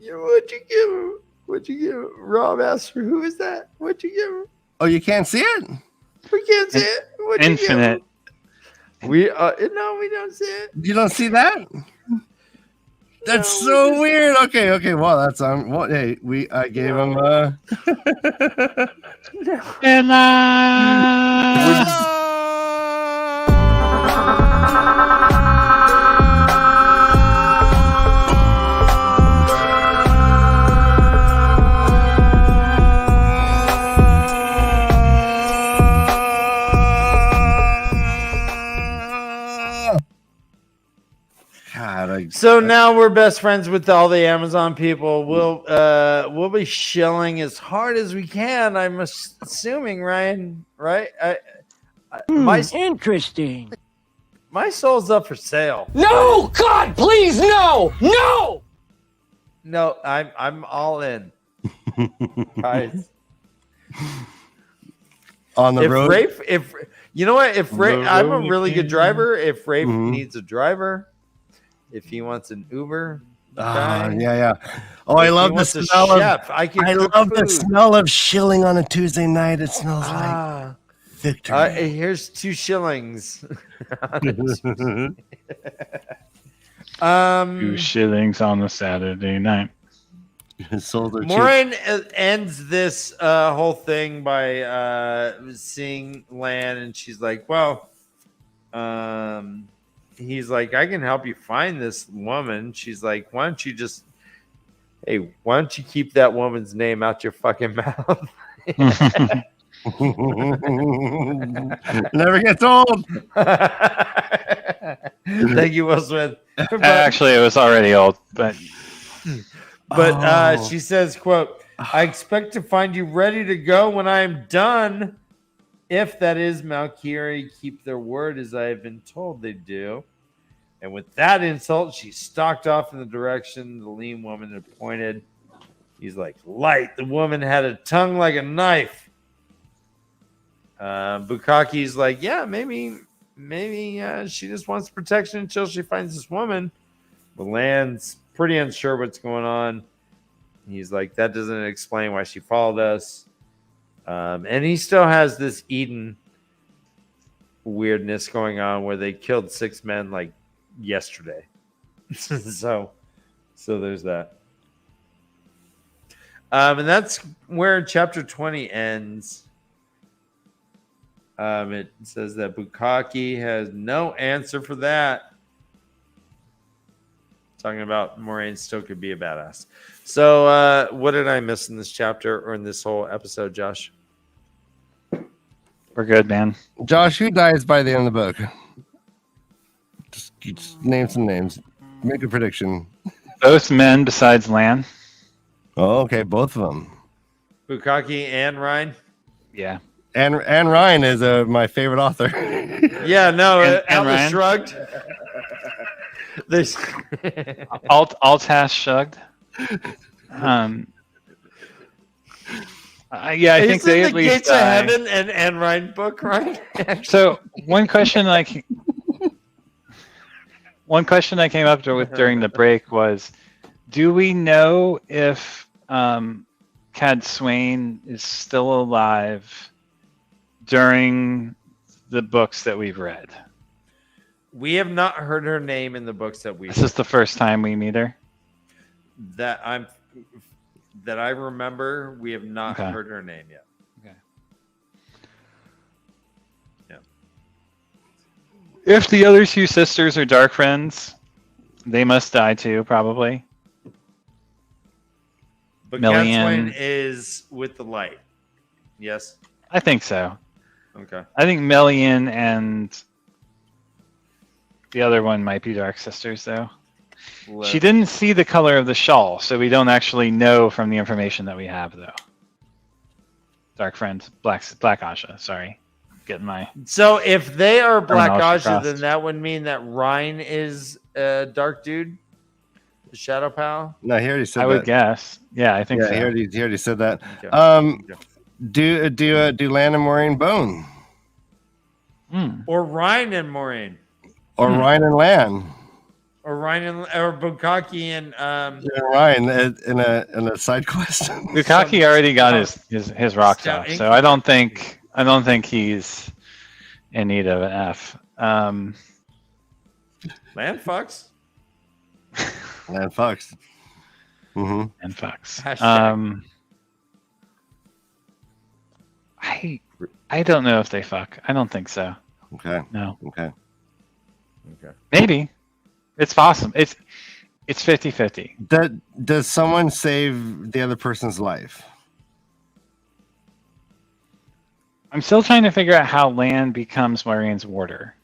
What'd you give him? What'd you give him? Rob asked for who is that? What'd you give him? Oh, you can't see it? We can't see it. What'd you give him? Infinite. No, we don't see it. You don't see that? That's so weird. Okay. Well, that's well, hey, I gave him So now we're best friends with all the Amazon people. We'll be shilling as hard as we can. I'm assuming, Ryan, right? Interesting. My soul's up for sale. No, God, please, no. No, I'm all in, guys. On the road. If you know what, if Rafe, I'm a really good driver. If Rafe needs a driver. If he wants an Uber, yeah. Oh, I love the smell of. I love the smell of shilling on a Tuesday night. It smells like victory. Here's 2 shillings. 2 shillings on a Saturday night. Maureen ends this whole thing by seeing Lan, and she's like, "Well, he's like, I can help you find this woman." She's like, why don't you keep that woman's name out your fucking mouth? Never gets old. Thank you, Will Smith. Actually, it was already old, but she says, quote, "I expect to find you ready to go when I am done. If that is, Valkyrie keep their word as I have been told they do." And with that insult, she stalked off in the direction the lean woman had pointed. He's like, "Light." The woman had a tongue like a knife. Bukaki's like, "Yeah, maybe she just wants protection until she finds this woman." But Lan's pretty unsure what's going on. He's like, "That doesn't explain why she followed us." And he still has this Eden weirdness going on where they killed 6 men like yesterday. so there's that. And that's where chapter 20 ends. It says that Bukaki has no answer for that. Talking about Moraine still could be a badass. So what did I miss in this chapter or in this whole episode, Josh? we're good, man. Josh, who dies by the end of the book? Just name some names. Make a prediction. Both men besides Lan. Oh, okay, both of them. Bukaki and Ryan. Yeah. And Ryan is my favorite author. Yeah, no, And Atlas Ryan? shrugged. This Alt shrugged. Yeah, I think they at least Gates of Heaven and Ryan book, right? So one question I came up with during the break was, do we know if Cad Swain is still alive during the books that we've read? We have not heard her name in the books that we've This is the first time we meet her. that I remember. We have not Okay. heard her name yet. Okay. Yeah. If the other two sisters are dark friends, they must die too, probably. But Cat Millian. Swain is with the light. Yes. I think so. Okay. I think Melian and the other one might be dark sisters, though. She didn't see the color of the shawl, so we don't actually know from the information that we have, though. Dark friend, Black Asha, sorry. getting my. So if they are Black Terminology Aja, then crossed. that would mean that Ryan is a dark dude, the Shadow Pal. No, he already said I that. would guess. Yeah, I think Yeah, so. he already said that. Okay. Do Lan and Maureen bone Hmm. Or Ryan and Maureen, or Ryan and Lan? or Ryan and or Bukaki and Yeah, Ryan in a side quest. Bukaki already got his rocks Stout off, so I don't think he's in need of an F. Man fucks. Lan fucks. Mm-hmm. And fucks. Hashtag. I don't know if they fuck. I don't think so. Okay. No. Okay. Okay. Maybe. It's possible. It's 50-50. Does someone save the other person's life? I'm still trying to figure out how Lan becomes Maureen's warder.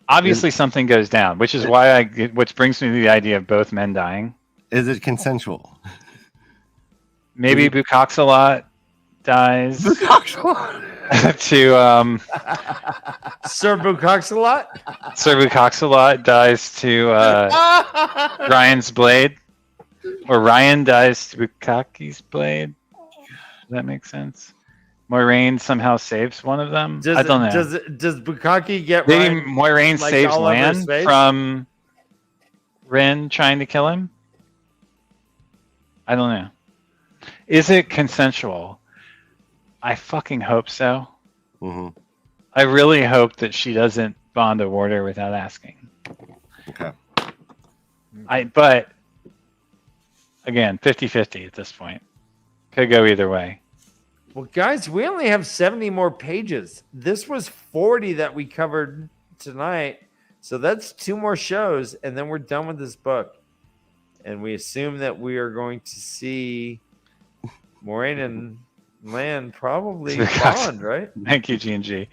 Obviously, something goes down, which is why which brings me to the idea of both men dying. Is it consensual? Maybe Bucoxalot dies to Sir Bucoxalot? Sir Bucoxalot dies to Ryan's blade, or Ryan dies to Bukaki's blade. Does that make sense? Moiraine somehow saves one of them. I don't know. Does Bukaki get Maybe Ryan, Moiraine like, saves all over his Lan face? from Ren trying to kill him. I don't know. Is it consensual? I fucking hope so. Mm-hmm. I really hope that she doesn't bond a warder without asking. Okay. But again, 50-50 at this point. Could go either way. Well, guys, we only have 70 more pages. This was 40 that we covered tonight. So that's 2 more shows, and then we're done with this book. And we assume that we are going to see Moiraine and Lan probably bond, right? Thank you, G&G.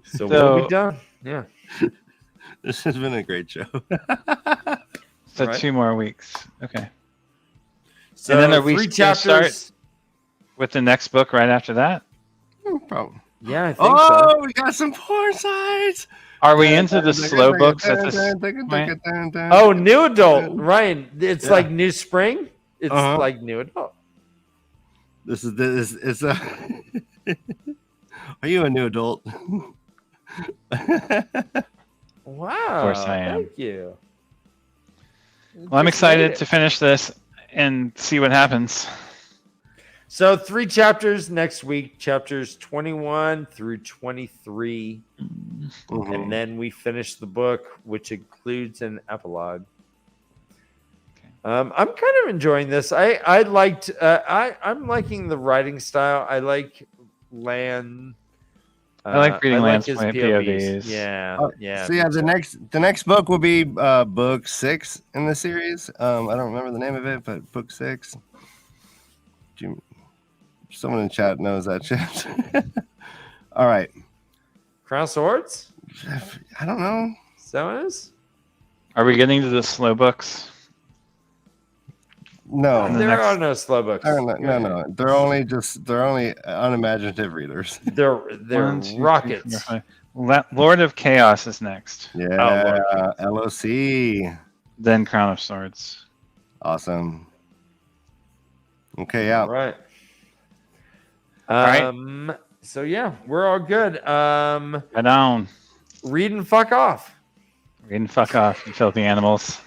So we'll be done. Yeah. This has been a great show. So Right. 2 more weeks. Okay. So And then are we 3 gonna chapters. start with the next book right after that? Probably. Yeah, I think so. We got some porn sites. Are we into the slow books at this point? Oh, new adult, Ryan. It's Yeah. like new spring. It's Uh-huh. like new adult. This is a. Are you a new adult? Wow. Of course I am. Thank you. Well, I'm Just excited made to it. finish this and see what happens. So 3 chapters next week, chapters 21 through 23. Mhm. And then we finish the book, which includes an epilogue. I'm kind of enjoying this. I liked. I'm liking the writing style. I like Lan. I like reading Lan's his POVs. Yeah, yeah. So yeah, the next book will be book 6 in the series. I don't remember the name of it, but book 6. Someone in chat knows that shit. All right. Crown Swords. I don't know. So it is. Are we getting to the slow books? No. And the There next- are no slow books. No. They're only unimaginative readers. They're 1, 2, 3, rockets. 4, 5. Lord of Chaos is next. Yeah. LOC. Then Crown of Swords. Awesome. Okay, yeah. All right. right. So yeah, we're all good. Head on. Read and fuck off. Read and fuck off, you filthy animals.